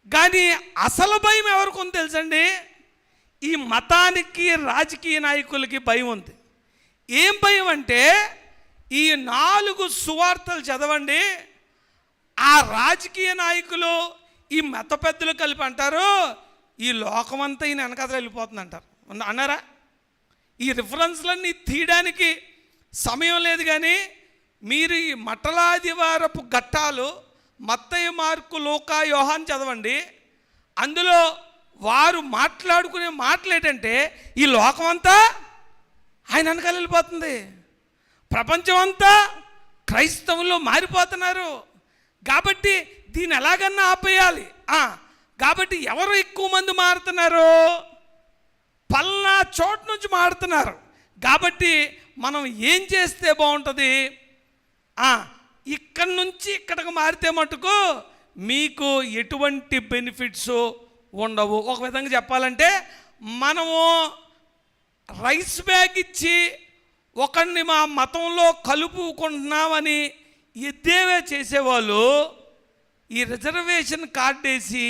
కానీ అసలు భయం ఎవరికి తెలుసండి? ఈ మతానికి, రాజకీయ నాయకులకి భయం ఉంది. ఏం భయం అంటే ఈ 4 సువార్తలు చదవండి. ఆ రాజకీయ నాయకులు, ఈ మత పెద్దలు కలిపి అంటారు ఈ లోకమంతా ఈయన వెనకాల వెళ్ళిపోతుంది అంటారు. అన్నారా? ఈ రిఫరెన్స్లన్నీ తీయడానికి సమయం లేదు. కానీ మీరు ఈ మట్టలాదివారపు ఘట్టాలు మత్తయి, మార్కు, లూకా, యోహాను చదవండి. అందులో వారు మాట్లాడుకునే మాటలు ఏంటంటే ఈ లోకమంతా ఆయన వెనకాల వెళ్ళిపోతుంది, ప్రపంచం అంతా క్రైస్తవుల్లో మారిపోతున్నారు. కాబట్టి దీన్ని ఎలాగన్నా ఆపేయాలి. కాబట్టి ఎవరు ఎక్కువ మంది మారుతున్నారు? పల్నా చోటు నుంచి మారుతున్నారు. కాబట్టి మనం ఏం చేస్తే బాగుంటుంది? ఇక్కడి నుంచి ఇక్కడికి మారితే మటుకు మీకు ఎటువంటి బెనిఫిట్స్ ఉండవు. ఒక విధంగా చెప్పాలంటే మనము రైస్ బ్యాగ్ ఇచ్చి ఒకరిని మా మతంలో కలుపుకుంటున్నామని ఎద్దేవే చేసేవాళ్ళు ఈ రిజర్వేషన్ కార్డు వేసి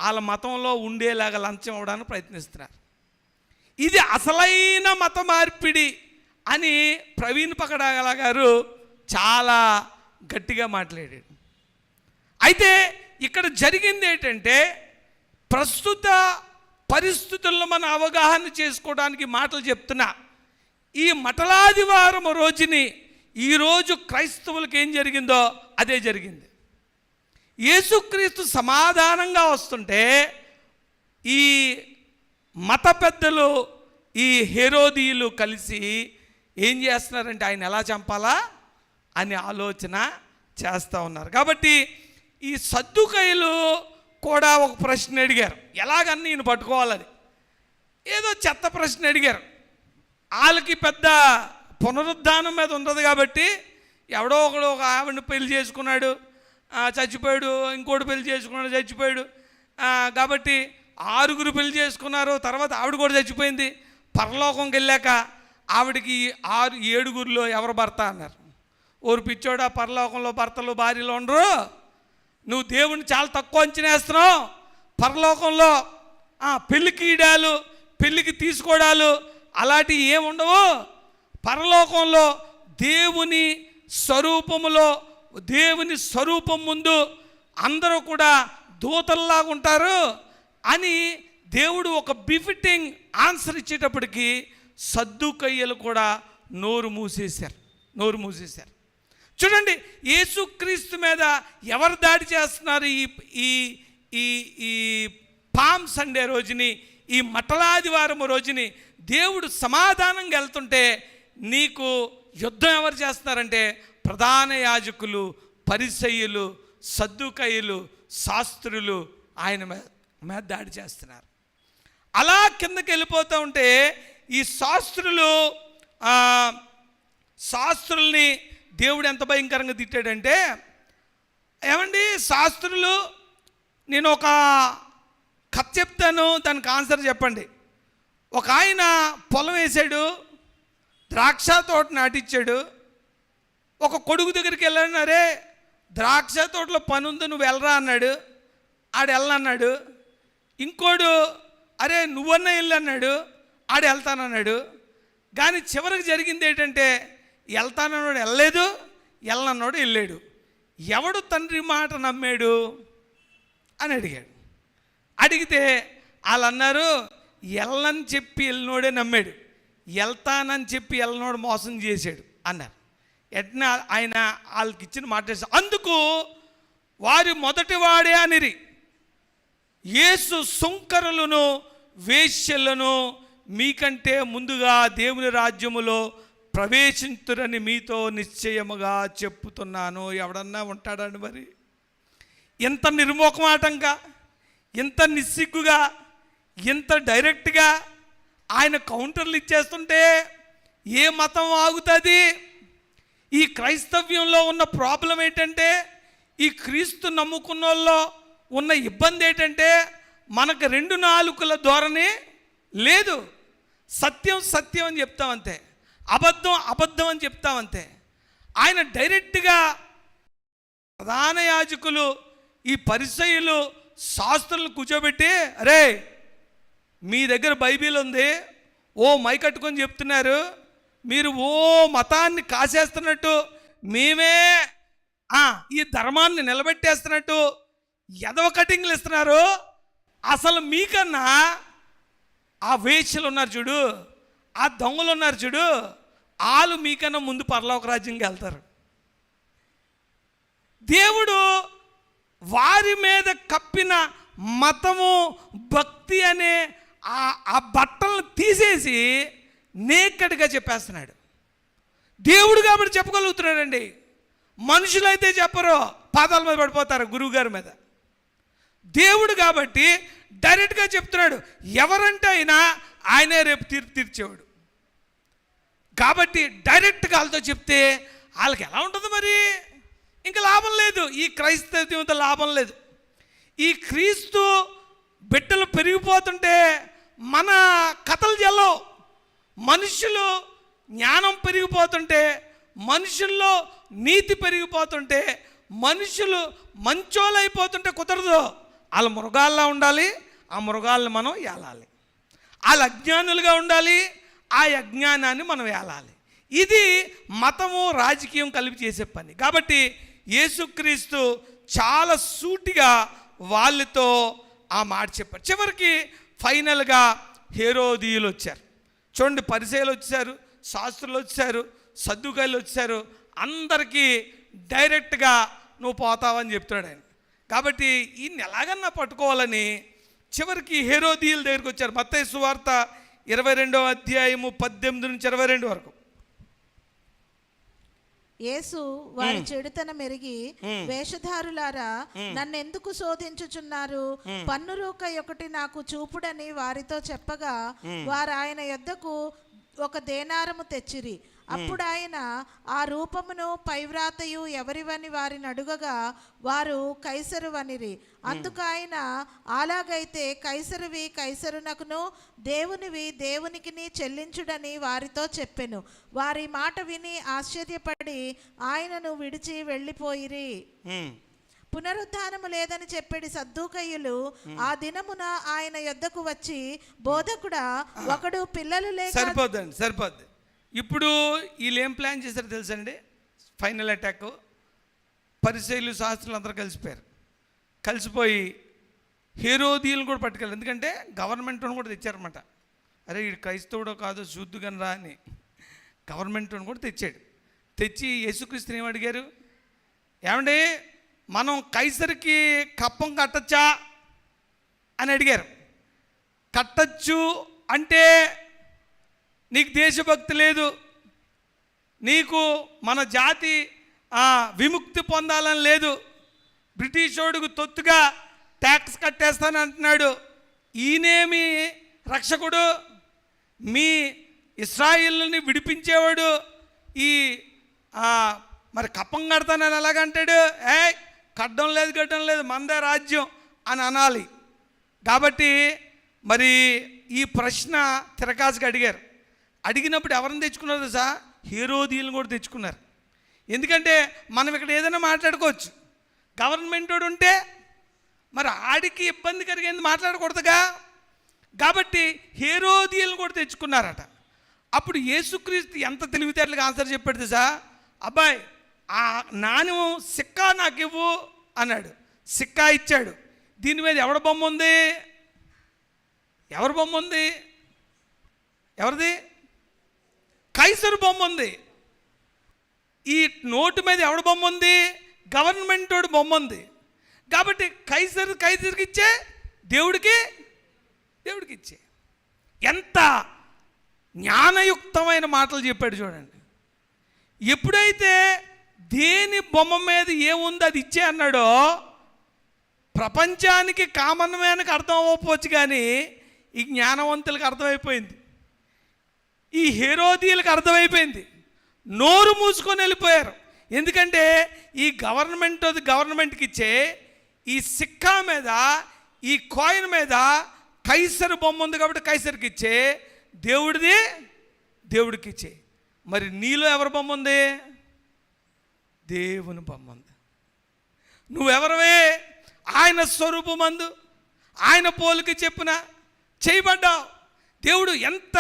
వాళ్ళ మతంలో ఉండేలాగా లంచం ఇవ్వడానికి ప్రయత్నిస్తున్నారు. ఇది అసలైన మత మార్పిడి అని ప్రవీణ్ పగడాల గారు చాలా గట్టిగా మాట్లాడాడు. అయితే ఇక్కడ జరిగింది ఏంటంటే, ప్రస్తుత పరిస్థితుల్లో మన అవగాహన చేసుకోవడానికి మాటలు చెప్తున్నా. ఈ మటలాదివారం రోజుని ఈరోజు క్రైస్తవులకు ఏం జరిగిందో అదే జరిగింది. యేసుక్రీస్తు సమాధానంగా వస్తుంటే ఈ మత పెద్దలు, ఈ హెరోదీయులు కలిసి ఏం చేస్తున్నారంటే ఆయన ఎలా చంపాలా అని ఆలోచన చేస్తూ ఉన్నారు. కాబట్టి ఈ సద్దుకయ్యులు కూడా ఒక ప్రశ్న అడిగారు, ఎలాగన్నా ఈయన పట్టుకోవాలని. ఏదో చెత్త ప్రశ్న అడిగారు. వాళ్ళకి పెద్ద పునరుద్ధానం మీద ఉండదు కాబట్టి ఎవడో ఒకడు ఒక ఆవిడని పెళ్లి చేసుకున్నాడు, చచ్చిపోయాడు, ఇంకోటి పెళ్లి చేసుకున్నాడు, చచ్చిపోయాడు. కాబట్టి 6 పెళ్లి చేసుకున్నారు, తర్వాత ఆవిడ కూడా చచ్చిపోయింది. పరలోకంకి వెళ్ళాక ఆవిడకి 7 ఎవరు భర్త అన్నారు. ఓరు పిచ్చోడా, పరలోకంలో భర్తలు భార్యలు ఉండరు, నువ్వు దేవుని చాలా తక్కువ అంచనా వేస్తున్నావు. పరలోకంలో పెళ్ళికి ఈడాలు, పెళ్ళికి తీసుకోవడాలు అలాంటివి ఏముండవు. పరలోకంలో దేవుని స్వరూపములో, దేవుని స్వరూపం ముందు అందరూ కూడా దూతల్లాగా ఉంటారు అని దేవుడు ఒక బిఫిటింగ్ ఆన్సర్ ఇచ్చేటప్పటికి సద్దుకయ్యలు కూడా నోరు మూసేశారు. చూడండి, యేసుక్రీస్తు మీద ఎవరు దాడి చేస్తున్నారు? ఈ ఈ ఈ పామ్ సండే రోజుని, ఈ మటలాదివారం రోజుని దేవుడు సమాధానంగా వెళ్తుంటే నీకు యుద్ధం ఎవరు చేస్తున్నారంటే ప్రధాన యాజకులు, పరిసయ్యులు, సద్దుకయ్యులు, శాస్త్రులు ఆయన మీద దాడి చేస్తున్నారు. అలా కిందకి వెళ్ళిపోతూ ఉంటే ఈ శాస్త్రుల్ని దేవుడు ఎంత భయంకరంగా తిట్టాడంటే, ఏమండి శాస్త్రులు, నేను ఒక కథ చెప్తాను, దానికి ఆన్సర్ చెప్పండి. ఒక ఆయన పొలం వేసాడు, ద్రాక్ష తోట నాటిచ్చాడు. ఒక కొడుకు దగ్గరికి వెళ్ళారే, ద్రాక్ష తోటలో పని ఉంది, నువ్వు వెళ్ళరా అన్నాడు. ఆడు వెళ్ళన్నాడు. ఇంకోడు, అరే నువ్వన్నా వెళ్ళు అన్నాడు. ఆడు వెళ్తానన్నాడు. కానీ చివరికి జరిగింది ఏంటంటే, వెళ్తానన్నాడు వెళ్ళలేదు, వెళ్ళనన్నాడు వెళ్ళాడు. ఎవడు తండ్రి మాట నమ్మాడు అని అడిగాడు. అడిగితే వాళ్ళు అన్నారు, వెళ్ళని చెప్పి వెళ్ళినోడే నమ్మాడు, వెళ్తానని చెప్పి వెళ్ళనోడు మోసం చేశాడు అన్నారు. ఎట్లా ఆయన వాళ్ళకి ఇచ్చిన మాట. అందుకు వారి మొదటి వాడే అనిరి, యేసు సుంకరులను వేశ్యలను మీకంటే ముందుగా దేవుని రాజ్యములో ప్రవేశింతురని మీతో నిశ్చయముగా చెప్పుతున్నాను. ఎవడన్నా ఉంటాడండి మరి? ఎంత నిర్మోహమాటంగా, ఎంత నిస్సిగ్గుగా, ఎంత డైరెక్ట్గా ఆయన కౌంటర్లు ఇచ్చేస్తుంటే ఏ మతం ఆగుతుంది? ఈ క్రైస్తవ్యంలో ఉన్న ప్రాబ్లం ఏంటంటే, ఈ క్రీస్తు నమ్ముకున్న వాళ్ళలో ఉన్న ఇబ్బంది ఏంటంటే, మనకు 2 నాలుకల ధోరణి లేదు. సత్యం సత్యం అని చెప్తామంతే, అబద్ధం అబద్ధం అని చెప్తామంతే. ఆయన డైరెక్ట్గా ప్రధాన యాజకులు, ఈ పరిసయ్యులు, శాస్త్రులను కూర్చోబెట్టి, అరే మీ దగ్గర బైబిల్ ఉంది, ఓ మైకట్టుకొని చెప్తున్నారు, మీరు ఓ మతాన్ని కాసేస్తున్నట్టు, మేమే ఈ ధర్మాన్ని నిలబెట్టేస్తున్నట్టు ఎదవ కటింగ్లు ఇస్తున్నారు. అసలు మీకన్నా ఆ వేశ్యలు ఉన్నారు చూడు, ఆ దొంగలు ఉన్నారు చూడు, వాళ్ళు మీకన్నా ముందు పరలోక రాజ్యంకి వెళ్తారు. దేవుడు వారి మీద కప్పిన మతము, భక్తి అనే ఆ బట్టలను తీసేసి నేక్కడిగా చెప్పేస్తున్నాడు. దేవుడు కాబట్టి చెప్పగలుగుతున్నాడండి. మనుషులైతే చెప్పరు, పాదాల మీద పడిపోతారు గురువు గారి మీద. దేవుడు కాబట్టి డైరెక్ట్గా చెప్తున్నాడు. ఎవరంటే అయినా ఆయనే రేపు తీర్పు తీర్చేవాడు. కాబట్టి డైరెక్ట్గా వాళ్ళతో చెప్తే వాళ్ళకి ఎలా ఉంటుంది మరి? ఇంకా లాభం లేదు, ఈ క్రైస్తవ్యంతో లాభం లేదు. ఈ క్రీస్తు బిడ్డలు పెరిగిపోతుంటే మన కథలు జల్లవు. మనుషులు జ్ఞానం పెరిగిపోతుంటే, మనుషుల్లో నీతి పెరిగిపోతుంటే, మనుషులు మంచోళ్ళు అయిపోతుంటే కుదరదు. వాళ్ళ మృగాల్లా ఉండాలి, ఆ మృగాలను మనం ఏలాలి. వాళ్ళు అజ్ఞానులుగా ఉండాలి, ఆ అజ్ఞానాన్ని మనం ఏలాలి. ఇది మతము రాజకీయం కలిపి చేసే పని. కాబట్టి యేసుక్రీస్తు చాలా సూటిగా వాళ్ళతో ఆ మాట చెప్పారు. చివరికి ఫైనల్గా హేరోదీయులు వచ్చారు. చూడండి, పరిసయ్యులు వచ్చారు, శాస్త్రులు వచ్చారు, సద్దుకాయలు వచ్చారు. అందరికీ డైరెక్ట్గా నువ్వు పోతావని చెప్తున్నాడు ఆయన. కాబట్టి ఈయన్ని ఎలాగన్నా పట్టుకోవాలని చివరికి హేరోదీయుల దగ్గరికి వచ్చారు. మత్తయి సువార్త 22వ అధ్యాయము 18 నుంచి 22 వరకు. యేసు వారి చెడుతనం ఎరిగి, వేషధారులారా, నన్నెందుకు శోధించుచున్నారు? పన్ను రూక ఒకటి నాకు చూపుడని వారితో చెప్పగా, వారు ఆయన యొద్దకు ఒక దేనారము తెచ్చిరి. అప్పుడు ఆయన ఆ రూపమును పైవ్రాతయు ఎవరివని వారిని అడుగగా, వారు కైసరువనిరి. అందుకు ఆయన, అలాగైతే కైసరువి కైసరునకును, దేవునివి దేవునికిని చెల్లించుడని వారితో చెప్పెను. వారి మాట విని ఆశ్చర్యపడి ఆయనను విడిచి వెళ్ళిపోయిరి. పునరుత్థానము లేదని చెప్పేది సద్దూకయ్యులు ఆ దినమున ఆయన యొద్దకు వచ్చి, బోధకుడా, ఒకడు పిల్లలు లేక... సరిపోద్ది. ఇప్పుడు వీళ్ళు ఏం ప్లాన్ చేశారో తెలుసండి? Final attack. పరిసయ్యులు శాస్త్రులు అందరూ కలిసిపోయి హేరోదీయులను కూడా పట్టుకెళ్ళారు. ఎందుకంటే గవర్నమెంట్ కూడా తెచ్చారన్నమాట. అరే ఈ క్రైస్తవుడో కాదు చూద్దుగని రా అని గవర్నమెంట్ కూడా తెచ్చాడు. తెచ్చి యేసుక్రీస్తుని ఏమడిగారు? ఏమండి, మనం కైసరికి కప్పం కట్టచ్చా అని అడిగారు. కట్టచ్చు అంటే నీకు దేశభక్తి లేదు, నీకు మన జాతి విముక్తి పొందాలని లేదు, బ్రిటిషోడుకు తొత్తుగా ట్యాక్స్ కట్టేస్తాను అంటున్నాడు, ఈయనేమి రక్షకుడు, మీ ఇశ్రాయేలుని విడిపించేవాడు, ఈ మరి కప్పం కడతానని ఎలాగంటాడు? కట్టడం లేదు మందే రాజ్యం అని అనాలి. కాబట్టి మరి ఈ ప్రశ్న తిరకాసుగా అడిగారు. అడిగినప్పుడు ఎవరిని తెచ్చుకున్నారు తెలుసా? హేరోదీయులను కూడా తెచ్చుకున్నారు. ఎందుకంటే మనం ఇక్కడ ఏదైనా మాట్లాడుకోవచ్చు, గవర్నమెంట్ వాడు ఉంటే మరి ఆడికి ఇబ్బంది కలిగేది మాట్లాడకూడదుగా. కాబట్టి హేరోదీయులను కూడా తెచ్చుకున్నారట. అప్పుడు యేసుక్రీస్తు ఎంత తెలివితేటలుగా ఆన్సర్ చెప్పాడు తెలుసా? అబ్బాయి, ఆ నాను సిక్కా నాకు ఇవ్వు అన్నాడు. సిక్కా ఇచ్చాడు. దీని మీద ఎవరి బొమ్మ ఉంది? ఎవరి బొమ్మ ఉంది? ఎవరిది? కైసరు బొమ్మ ఉంది. ఈ నోటు మీద ఎవడి బొమ్మ ఉంది? గవర్నమెంట్ వాడి బొమ్మ ఉంది. కాబట్టి కైసరికి ఇచ్చే, దేవుడికి ఇచ్చే. ఎంత జ్ఞానయుక్తమైన మాటలు చెప్పాడు చూడండి. ఎప్పుడైతే దేని బొమ్మ మీద ఏముంది అది ఇచ్చే అన్నాడో, ప్రపంచానికి కామన్ మ్యాన్కి అర్థం అవ్వకపోవచ్చు, కానీ ఈ జ్ఞానవంతులకు అర్థమైపోయింది, ఈ హేరోదీయులకు అర్థమైపోయింది. నోరు మూసుకొని వెళ్ళిపోయారు. ఎందుకంటే ఈ గవర్నమెంట్కి ఇచ్చే ఈ సిక్కా మీద, ఈ కాయిన్ మీద కైసరు బొమ్మ ఉంది కాబట్టి కైసరికి ఇచ్చే, దేవుడికి ఇచ్చే. మరి నీలో ఎవరి బొమ్మ ఉంది? దేవుని బొమ్మ ఉంది. నువ్వెవరవే? ఆయన స్వరూపమందు ఆయన పోలిక చెప్పున చేయబడ్డావు. దేవుడు ఎంత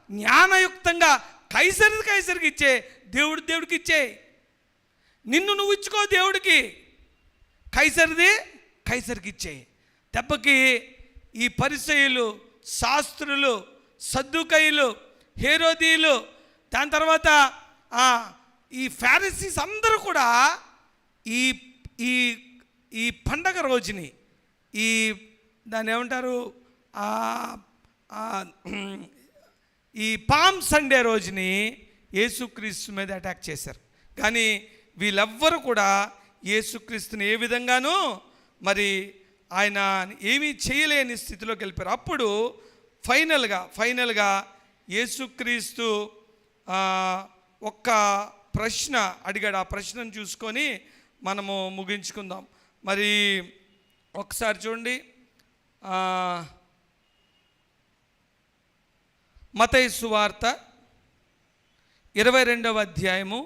జ్ఞానయుక్తంగా కైసరికి ఇచ్చే, దేవుడికి ఇచ్చే. నిన్ను నువ్వు ఇచ్చుకో దేవుడికి, కైసరికి ఇచ్చే. దెబ్బకి ఈ పరిసయ్యులు, శాస్త్రులు, సద్దుకయ్యులు, హేరోదీయులు, దాని తర్వాత ఈ ఫారిసీస్ అందరూ కూడా ఈ ఈ ఈ పండగ రోజుని, ఈ దాన్ని ఏమంటారు, ఈ పామ్ సండే రోజుని యేసుక్రీస్తు మీద అటాక్ చేశారు. కానీ వీళ్ళెవ్వరూ కూడా యేసుక్రీస్తుని ఏ విధంగానూ మరి ఆయన ఏమీ చేయలేని స్థితిలోకి వెళ్ళిపోయారు. అప్పుడు ఫైనల్గా యేసుక్రీస్తు ఒక్క ప్రశ్న అడిగాడు. ఆ ప్రశ్నను చూసుకొని మనము ముగించుకుందాం. మరి ఒకసారి చూడండి, మత్తయి సువార్త 22వ అధ్యాయము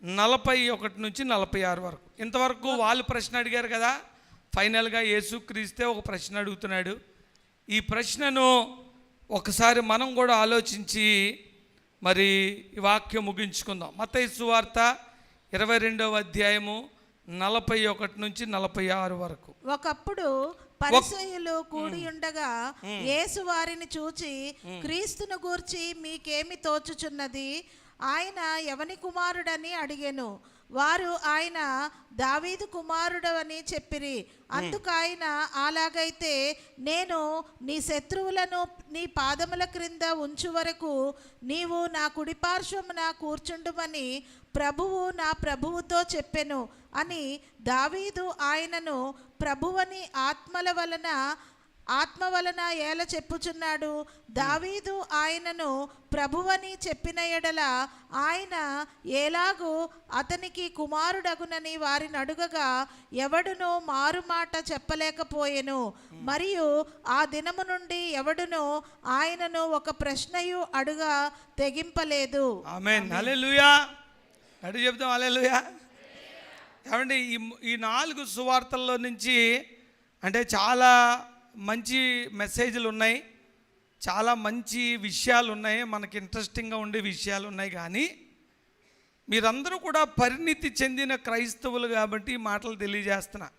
41 నుంచి 46 వరకు. ఇంతవరకు వాళ్ళు ప్రశ్న అడిగారు కదా, ఫైనల్గా యేసుక్రీస్తే ఒక ప్రశ్న అడుగుతున్నాడు. ఈ ప్రశ్నను ఒకసారి మనం కూడా ఆలోచించి మరి ఈ వాక్యం ముగించుకుందాం. మత్తయి సువార్త 22వ అధ్యాయము 41 నుంచి 46 వరకు. ఒకప్పుడు పరిసయ్యులు కూడి ఉండగా యేసు వారిని చూచి, క్రీస్తును గూర్చి మీకేమి తోచుచున్నది? ఆయన ఎవని కుమారుడని అడిగెను. వారు ఆయన దావీదు కుమారుడు అని చెప్పిరి. అందుకు ఆయన, అలాగైతే నేను నీ శత్రువులను నీ పాదముల క్రింద ఉంచు వరకు నీవు నా కుడిపార్శ్వమున కూర్చుండుమని ప్రభువు నా ప్రభువుతో చెప్పెను అని దావీదు ఆయనను ప్రభువని ఆత్మ వలన ఏల చెప్పుచున్నాడు. దావీదు ఆయనను ప్రభువని చెప్పిన ఎడల ఆయన ఎలాగూ అతనికి కుమారుడగునని వారిని అడుగగా ఎవడునూ మారుమాట చెప్పలేకపోయెను. మరియు ఆ దినము నుండి ఎవడునూ ఆయనను ఒక ప్రశ్నయు అడుగా తెగింపలేదు. ఆమేన్, హల్లెలూయా. అడుగు చెప్తాం హల్లెలూయా. ఏమండి, ఈ 4 సువార్తల్లో నుంచి అంటే చాలా మంచి మెసేజ్లు ఉన్నాయి, చాలా మంచి విషయాలు ఉన్నాయి, మనకి ఇంట్రెస్టింగ్గా ఉండే విషయాలు ఉన్నాయి. కానీ మీరందరూ కూడా పరిణితి చెందిన క్రైస్తవులు కాబట్టి ఈ మాటలు తెలియజేస్తున్నా.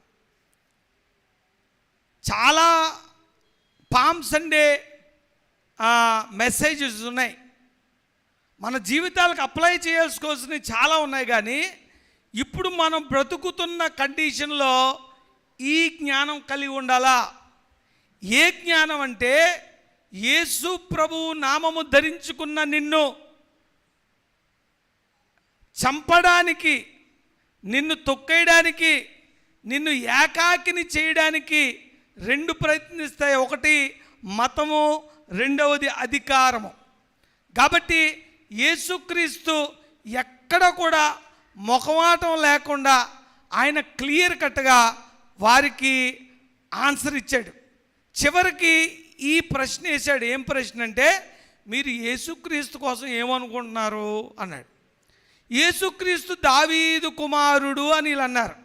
చాలా పామ్ సండే మెసేజెస్ ఉన్నాయి, మన జీవితాలకు అప్లై చేసుకోవాల్సినవి చాలా ఉన్నాయి. కానీ ఇప్పుడు మనం బ్రతుకుతున్న కండిషన్లో ఈ జ్ఞానం కలిగి ఉండాలా. ఏ జ్ఞానం అంటే, యేసు ప్రభువు నామము ధరించుకున్న నిన్ను చంపడానికి, నిన్ను తొక్కేయడానికి, నిన్ను ఏకాకిని చేయడానికి 2 ప్రయత్నిస్తాయి. ఒకటి మతము, రెండవది అధికారము. కాబట్టి యేసుక్రీస్తు ఎక్కడ కూడా మొఖమాటం లేకుండా ఆయన క్లియర్ కట్గా వారికి ఆన్సర్ ఇచ్చాడు. చివరికి ఈ ప్రశ్న వేశాడు. ఏం ప్రశ్న అంటే, మీరు యేసుక్రీస్తు కోసం ఏమనుకుంటున్నారు అన్నాడు. యేసుక్రీస్తు దావీదు కుమారుడు అని వీళ్ళు అన్నారు.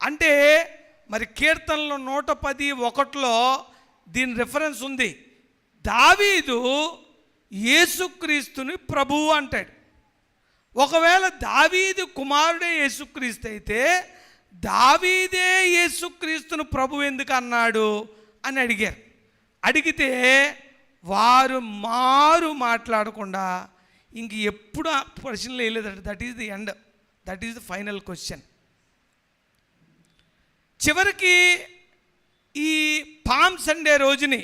అంటే మరి కీర్తనలో 110:1 దీని రిఫరెన్స్ ఉంది. దావీదు యేసుక్రీస్తుని ప్రభువు అంటాడు. ఒకవేళ దావీదు కుమారుడే యేసుక్రీస్తు అయితే దావీదే యేసుక్రీస్తును ప్రభు ఎందుకు అన్నాడు అని అడిగారు. అడిగితే వారు మాట్లాడకుండా ఇంక ఎప్పుడు ఆ ప్రశ్నలు వేయలేదంట. That is the end, that is the final question. చివరికి ఈ పామ్ సండే రోజుని,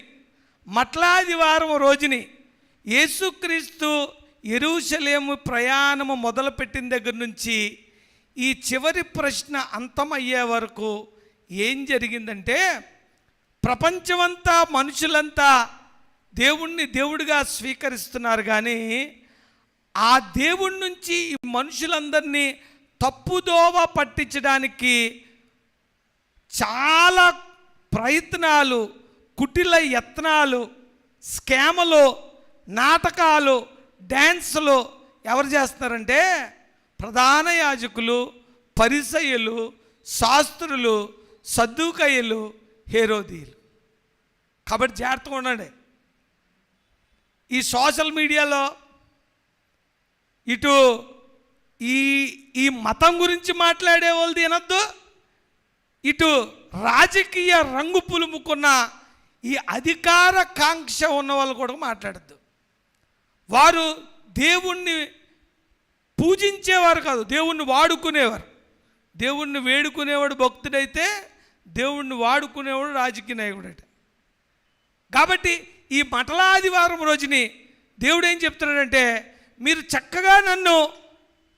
మట్లాదివారం రోజుని యేసుక్రీస్తు యెరూషలేము ప్రయాణము మొదలుపెట్టిన దగ్గర నుంచి ఈ చివరి ప్రశ్న అంతమయ్యే వరకు ఏం జరిగిందంటే, ప్రపంచమంతా మనుషులంతా దేవుణ్ణి దేవుడిగా స్వీకరిస్తున్నారు. కానీ ఆ దేవుడి నుంచి ఈ మనుషులందరినీ తప్పుదోవ పట్టించడానికి చాలా ప్రయత్నాలు, కుటిల యత్నాలు, స్కాములు, నాటకాలు, డ్యాన్సులు ఎవరు చేస్తున్నారంటే ప్రధాన యాజకులు, పరిసయ్యులు, శాస్త్రులు, సద్దూకయ్యులు, హేరోదీయులు. కాబట్టి జాగ్రత్తగా ఉండండి. ఈ సోషల్ మీడియాలో ఇటు ఈ మతం గురించి మాట్లాడే వాళ్ళది వినొద్దు, ఇటు రాజకీయ రంగు పులుముకున్న ఈ అధికార కాంక్ష ఉన్న వాళ్ళు కూడా మాట్లాడద్దు. వారు దేవుణ్ణి పూజించేవారు కాదు, దేవుణ్ణి వాడుకునేవారు. దేవుణ్ణి వేడుకునేవాడు భక్తుడైతే దేవుణ్ణి వాడుకునేవాడు రాజకీయ నాయకుడట. కాబట్టి ఈ మటలాదివారం రోజుని దేవుడు ఏం చెప్తున్నాడంటే, మీరు చక్కగా నన్ను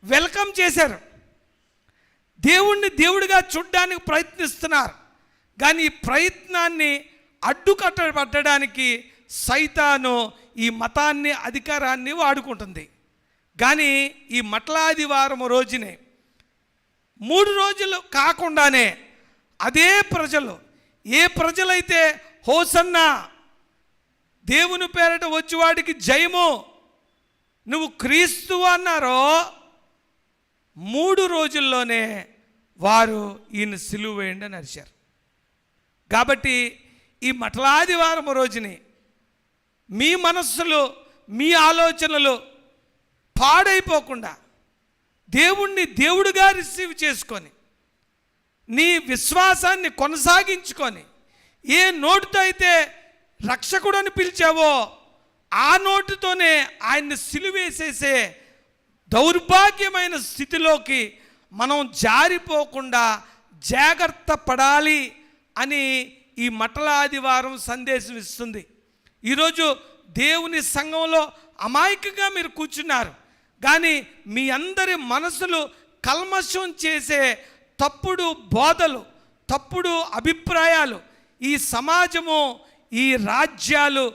వెల్కమ్ చేశారు, దేవుణ్ణి దేవుడిగా చూడడానికి ప్రయత్నిస్తున్నారు. కానీ ఈ ప్రయత్నాన్ని అడ్డుకట్టబట్టడానికి సైతాను ఈ మతాన్ని, అధికారాన్ని వాడుకుంటుంది. కానీ ఈ మటలాదివారం రోజునే 3 రోజులు కాకుండానే అదే ప్రజలు ఏ ప్రజలైతే హోసన్నా దేవుని పేరట వచ్చేవాడికి జయము నువ్వు క్రీస్తు అన్నారో 3 రోజుల్లోనే వారు ఈయన సిలువ వేయండి అని అరిచారు. కాబట్టి ఈ మటలాదివారం రోజుని మీ మనస్సులు మీ ఆలోచనలు పాడైపోకుండా దేవుణ్ణి దేవుడిగా రిసీవ్ చేసుకొని నీ విశ్వాసాన్ని కొనసాగించుకొని ఏ నోటితో అయితే రక్షకుడు అని పిలిచావో ఆ నోటితోనే ఆయన్ని సిలువేసేసే దౌర్భాగ్యమైన స్థితిలోకి మనం జారిపోకుండా జాగ్రత్త పడాలి అని ఈ మటల ఆదివారం సందేశం ఇస్తుంది. ఈరోజు దేవుని సంఘంలో అమాయకంగా మీరు కూర్చున్నారు, కానీ మీ అందరి మనసులు కల్మషం చేసే తప్పుడు బోధలు, తప్పుడు అభిప్రాయాలు ఈ సమాజము, ఈ రాజ్యాలు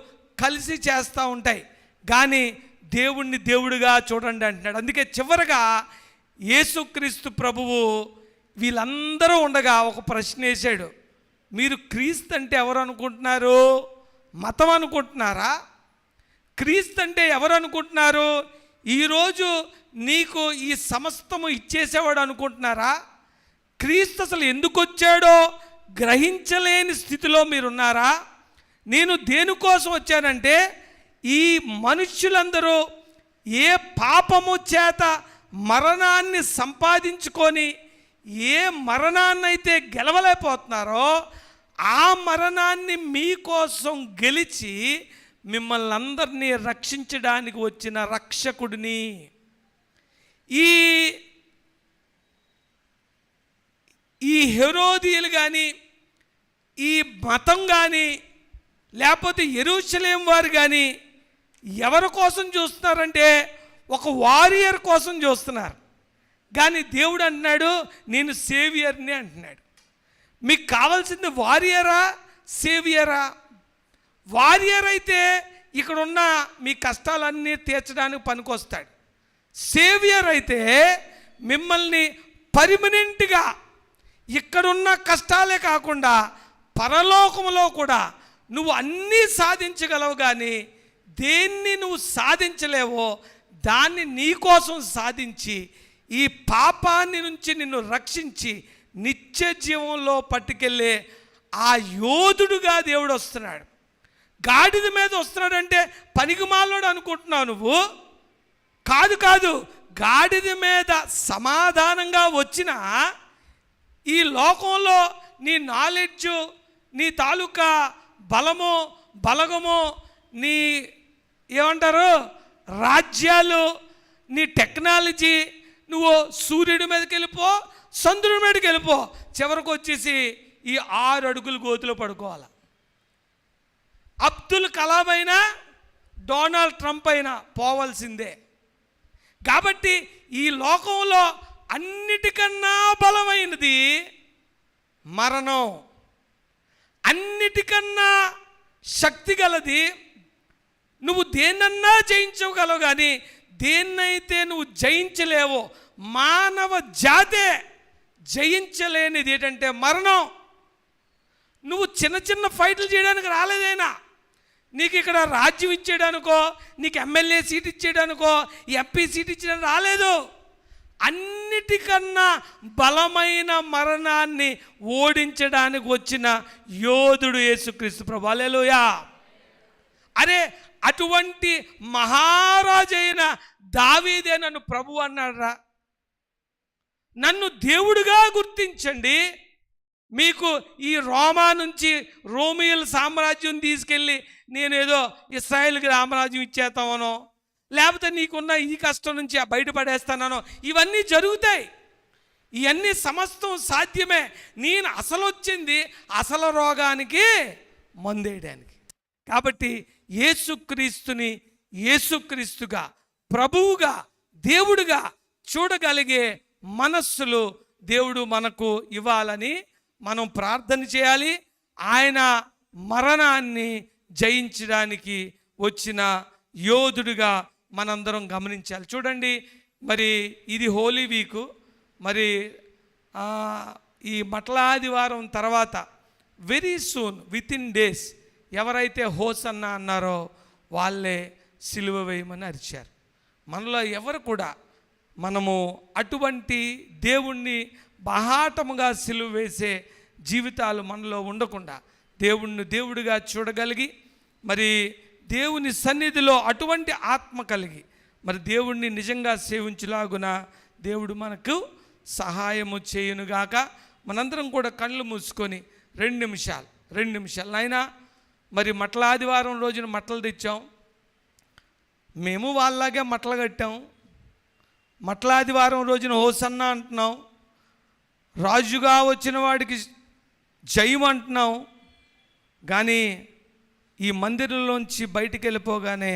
కలిసి చేస్తూ ఉంటాయి. కానీ దేవుణ్ణి దేవుడిగా చూడండి అంటున్నాడు. అందుకే చివరగా యేసుక్రీస్తు ప్రభువు వీళ్ళందరూ ఉండగా ఒక ప్రశ్న వేశాడు. మీరు క్రీస్తు అంటే ఎవరు అనుకుంటున్నారు? మతం అనుకుంటున్నారా? క్రీస్తు అంటే ఎవరు అనుకుంటున్నారు? ఈరోజు నీకు ఈ సమస్తము ఇచ్చేసేవాడు అనుకుంటున్నారా? క్రీస్తు అసలు ఎందుకు వచ్చాడో గ్రహించలేని స్థితిలో మీరున్నారా? నేను దేనికోసం వచ్చానంటే ఈ మనుష్యులందరూ ఏ పాపము చేత మరణాన్ని సంపాదించుకొని ఏ మరణాన్నైతే గెలవలేకపోతున్నారో ఆ మరణాన్ని మీకోసం గెలిచి మిమ్మల్ని అందరినీ రక్షించడానికి వచ్చిన రక్షకుడిని. ఈ హెరోదీయులు కానీ, ఈ మతం కానీ, లేకపోతే యెరూషలేం వారు కానీ ఎవరి కోసం చూస్తున్నారంటే ఒక వారియర్ కోసం చూస్తున్నారు. కానీ దేవుడు అంటున్నాడు నేను సేవియర్ని అంటున్నాడు. మీకు కావాల్సింది వారియరా సేవియరా? వారియర్ అయితే ఇక్కడున్న మీ కష్టాలన్నీ తీర్చడానికి పనికొస్తాడు. సేవియర్ అయితే మిమ్మల్ని పర్మనెంట్గా ఇక్కడున్న కష్టాలే కాకుండా పరలోకంలో కూడా నువ్వు అన్నీ సాధించగలవు, కానీ దేన్ని నువ్వు సాధించలేవో దాన్ని నీకోసం సాధించి ఈ పాపాన్ని నుంచి నిన్ను రక్షించి నిత్య జీవంలో పట్టుకెళ్ళే ఆ యోధుడుగా దేవుడు వస్తున్నాడు. గాడిద మీద వస్తున్నాడంటే పనికిమాలోడు అనుకుంటున్నావు నువ్వు. కాదు కాదు, గాడిద మీద సమాధానంగా వచ్చిన ఈ లోకంలో నీ నాలెడ్జు, నీ తాలూకా బలము బలగము, నీ ఏమంటారు రాజ్యాలు, నీ టెక్నాలజీ, నువ్వు సూర్యుడి మీదకి వెళ్ళిపో, చంద్రుడి మీదకి వెళ్ళిపో, చివరికి వచ్చేసి ఈ 6 అడుగులు గోతులో పడుకోవాలి. అబ్దుల్ కలాం అయినా డొనాల్డ్ ట్రంప్ అయినా పోవాల్సిందే. కాబట్టి ఈ లోకంలో అన్నిటికన్నా బలమైనది మరణం, అన్నిటికన్నా శక్తి గలది. నువ్వు దేన్నన్నా జయించగలవు, కానీ దేన్నైతే నువ్వు జయించలేవో, మానవ జాతే జయించలేనిది ఏంటంటే మరణం. నువ్వు చిన్న చిన్న ఫైట్లు చేయడానికి రాలేదైనా, నీకు ఇక్కడ రాజ్యం ఇచ్చేయడానికో, నీకు ఎమ్మెల్యే సీట్ ఇచ్చేయడానికో, ఎంపీ సీట్ ఇచ్చేయడానికి రాలేదు. అన్నిటికన్నా బలమైన మరణాన్ని ఓడించడానికి వచ్చిన యోధుడు యేసుక్రీస్తు ప్రభు. హల్లెలూయా. అరే అటువంటి మహారాజైన దావీదే నన్ను ప్రభు అన్నాడురా. నన్ను దేవుడిగా గుర్తించండి. మీకు ఈ రోమా నుంచి రోమియల్ సామ్రాజ్యం తీసుకెళ్ళి నేనేదో ఇస్రాయేల్కి రామరాజ్యం ఇచ్చేస్తామనో, లేకపోతే నీకున్న ఈ కష్టం నుంచి బయటపడేస్తానో, ఇవన్నీ జరుగుతాయి. ఇవన్నీ సమస్తం సాధ్యమే. నేను అసలు వచ్చింది అసలు రోగానికి మందేయడానికి. కాబట్టి యేసుక్రీస్తుని యేసుక్రీస్తుగా, ప్రభువుగా, దేవుడుగా చూడగలిగే మనస్సులు దేవుడు మనకు ఇవ్వాలని మనం ప్రార్థన చేయాలి. ఆయన మరణాన్ని జయించడానికి వచ్చిన యోధుడిగా మనందరం గమనించాలి. చూడండి, మరి ఇది హోలీ వీకు. మరి ఈ మటలాదివారం తర్వాత very soon, with in days ఎవరైతే హోసన్నా అన్నారో వాళ్ళే సిలువ వేయమని అరిచారు. మనలో ఎవరు కూడా మనము అటువంటి దేవుణ్ణి బహాటముగా సిలువ వేసే జీవితాలు మనలో ఉండకుండా దేవుణ్ణి దేవుడిగా చూడగలిగి, మరి దేవుని సన్నిధిలో అటువంటి ఆత్మ కలిగి మరి దేవుణ్ణి నిజంగా సేవించులాగున దేవుడు మనకు సహాయము చేయునుగాక. మనందరం కూడా కళ్ళు మూసుకొని 2 నిమిషాలు నాయనా, మరి మట్ల ఆదివారం రోజున మట్టలు తెచ్చాం, మేము వాళ్ళలాగే మట్టలు కట్టాం. మట్ల ఆదివారం రోజున హోసన్నా అంటున్నాం, రాజుగా వచ్చిన వాడికి జయం అంటున్నాం. కానీ ఈ మందిరంలోంచి బయటికి వెళ్ళిపోగానే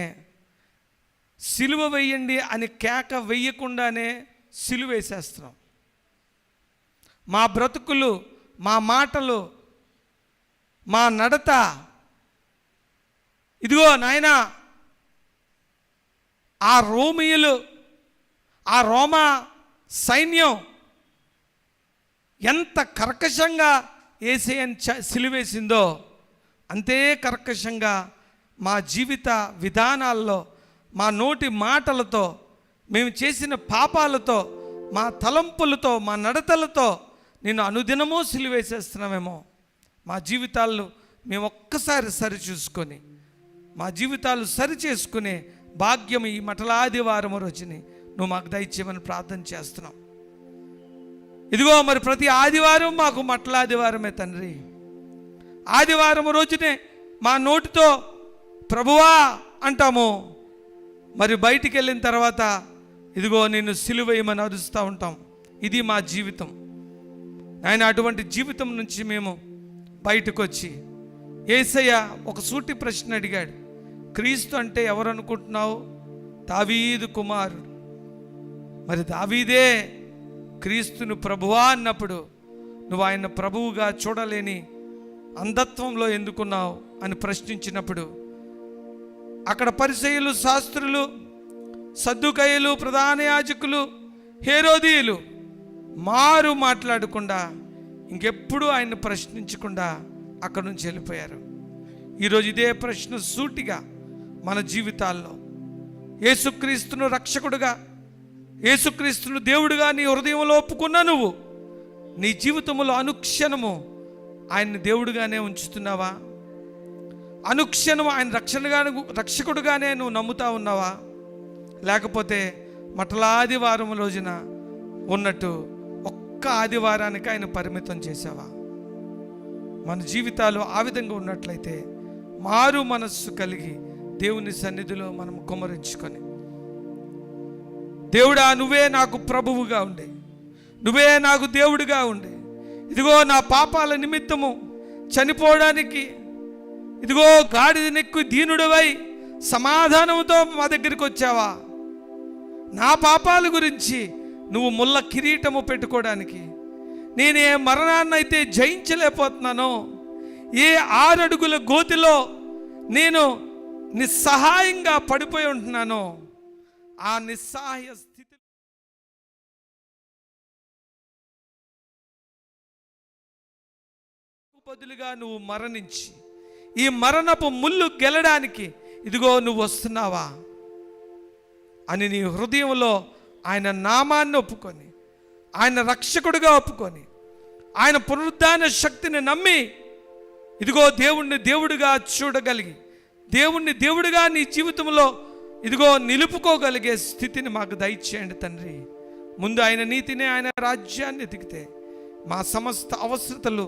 సిలువ వేయండి అని కేక వేయకుండానే సిలువ వేసేస్తున్నాం. మా బ్రతుకులు, మా మాటలు, మా నడత, ఇదిగో నాయనా ఆ రోమియులు, ఆ రోమా సైన్యం ఎంత కర్కశంగా యేసయ్యని సిలువేసిందో అంతే కర్కశంగా మా జీవిత విధానాల్లో, మా నోటి మాటలతో, మేము చేసిన పాపాలతో, మా తలంపులతో, మా నడతలతో నిన్ను అనుదినమూ సిలువేసేస్తున్నామేమో. మా జీవితాల్లో మేము ఒక్కసారి సరిచూసుకొని మా జీవితాలు సరిచేసుకునే భాగ్యం ఈ మటలాదివారం రోజుని నువ్వు మాకు దయచేయమని ప్రార్థన చేస్తున్నాం. ఇదిగో మరి ప్రతి ఆదివారం మాకు మటలాదివారమే తండ్రి. ఆదివారం రోజునే మా నోటితో ప్రభువా అంటాము, మరి బయటికి వెళ్ళిన తర్వాత ఇదిగో నిన్ను సిలువేయమని అరుస్తూ ఉంటాం. ఇది మా జీవితం ఆయన. అటువంటి జీవితం నుంచి మేము బయటకు వచ్చి యేసయ్య ఒక సూటి ప్రశ్న అడిగాడు, క్రీస్తు అంటే ఎవరు అనుకుంటున్నావు? దావీదు కుమారుడు. మరి దావీదే క్రీస్తును ప్రభువా అన్నప్పుడు నువ్వు ఆయన ప్రభువుగా చూడలేని అంధత్వంలో ఎందుకున్నావు అని ప్రశ్నించినప్పుడు అక్కడ పరిసయ్యులు, శాస్త్రులు, సద్దుకయ్యులు, ప్రధాన యాజకులు, హేరోదీయులు మారు మాట్లాడకుండా ఇంకెప్పుడు ఆయన్ని ప్రశ్నించకుండా అక్కడి నుంచి వెళ్ళిపోయారు. ఈరోజు ఇదే ప్రశ్న సూటిగా మన జీవితాల్లో యేసుక్రీస్తును రక్షకుడుగా, యేసుక్రీస్తును దేవుడుగా నీ హృదయంలో ఒప్పుకున్నా నువ్వు నీ జీవితంలో అనుక్షణము ఆయన్ని దేవుడుగానే ఉంచుతున్నావా? అనుక్షణము ఆయన రక్షకుడుగానే నువ్వు నమ్ముతా ఉన్నావా? లేకపోతే మటలాదివారం రోజున ఉన్నట్టు ఒక్క ఆదివారానికి ఆయన పరిమితం చేసావా? మన జీవితాలు ఆ విధంగా ఉన్నట్లయితే మారు మనస్సు కలిగి దేవుని సన్నిధిలో మనం కుమ్మరించుకొని, దేవుడా నువ్వే నాకు ప్రభువుగా ఉండే, నువ్వే నాకు దేవుడిగా ఉండే, ఇదిగో నా పాపాల నిమిత్తము చనిపోవడానికి ఇదిగో గాడిద నెక్కు దీనుడవై సమాధానంతో మా దగ్గరికి వచ్చావా? నా పాపాల గురించి నువ్వు ముళ్ళ కిరీటము పెట్టుకోవడానికి నేను ఏ మరణాన్నైతే జయించలేకపోతున్నానో, ఏ 6 అడుగుల గోతిలో నేను నిస్సహాయంగా పడిపోయి ఉంటున్నానో, ఆ నిస్సహాయ స్థితి బదులుగా నువ్వు మరణించి ఈ మరణపు ముళ్ళు గెలడానికి ఇదిగో నువ్వు వస్తున్నావా అని నీ హృదయంలో ఆయన నామాన్ని ఒప్పుకొని, ఆయన రక్షకుడిగా ఒప్పుకొని, ఆయన పునరుద్ధాన శక్తిని నమ్మి ఇదిగో దేవుణ్ణి దేవుడిగా చూడగలిగి, దేవుణ్ణి దేవుడిగా నీ జీవితంలో ఇదిగో నిలుపుకోగలిగే స్థితిని మాకు దయచేయండి తండ్రి. ముందు ఆయన నీతిని, ఆయన రాజ్యాన్ని ఎతికితే మా సమస్త అవసరతలు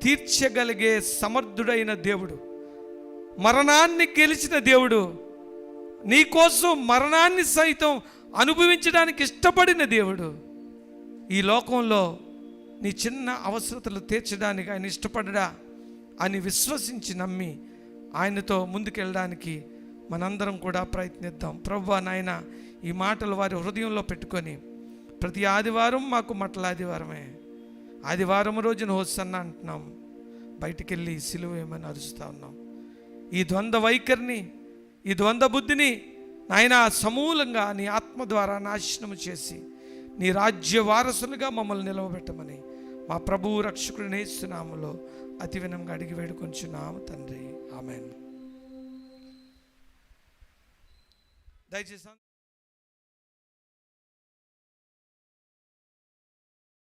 తీర్చగలిగే సమర్థుడైన దేవుడు, మరణాన్ని గెలిచిన దేవుడు, నీకోసం మరణాన్ని సైతం అనుభవించడానికి ఇష్టపడిన దేవుడు, ఈ లోకంలో నీ చిన్న అవసరతలు తీర్చడానికి ఆయన ఇష్టపడడా అని విశ్వసించి నమ్మి ఆయనతో ముందుకెళ్ళడానికి మనందరం కూడా ప్రయత్నిద్దాం. ప్రభువా నాయన, ఈ మాటలు వారి హృదయంలో పెట్టుకొని ప్రతి ఆదివారం మాకు మటలాదివారమే, ఆదివారం రోజున హోసన్నా అంటున్నాం, బయటికి వెళ్ళి సిలువ ఏమని అరుస్తూ ఉన్నాం. ఈ ద్వంద్వ వైఖరిని, ఈ ద్వంద్వ బుద్ధిని నాయన సమూలంగా నీ ఆత్మ ద్వారా నాశనము చేసి నీ రాజ్య వారసులుగా మమ్మల్ని నిలవబెట్టమని మా ప్రభువు రక్షకుడిని యేసు నామములో అతి వినయంగా అడిగి వేడుకొంచున్నాము తండ్రి, ఆమేన్. దయచేసి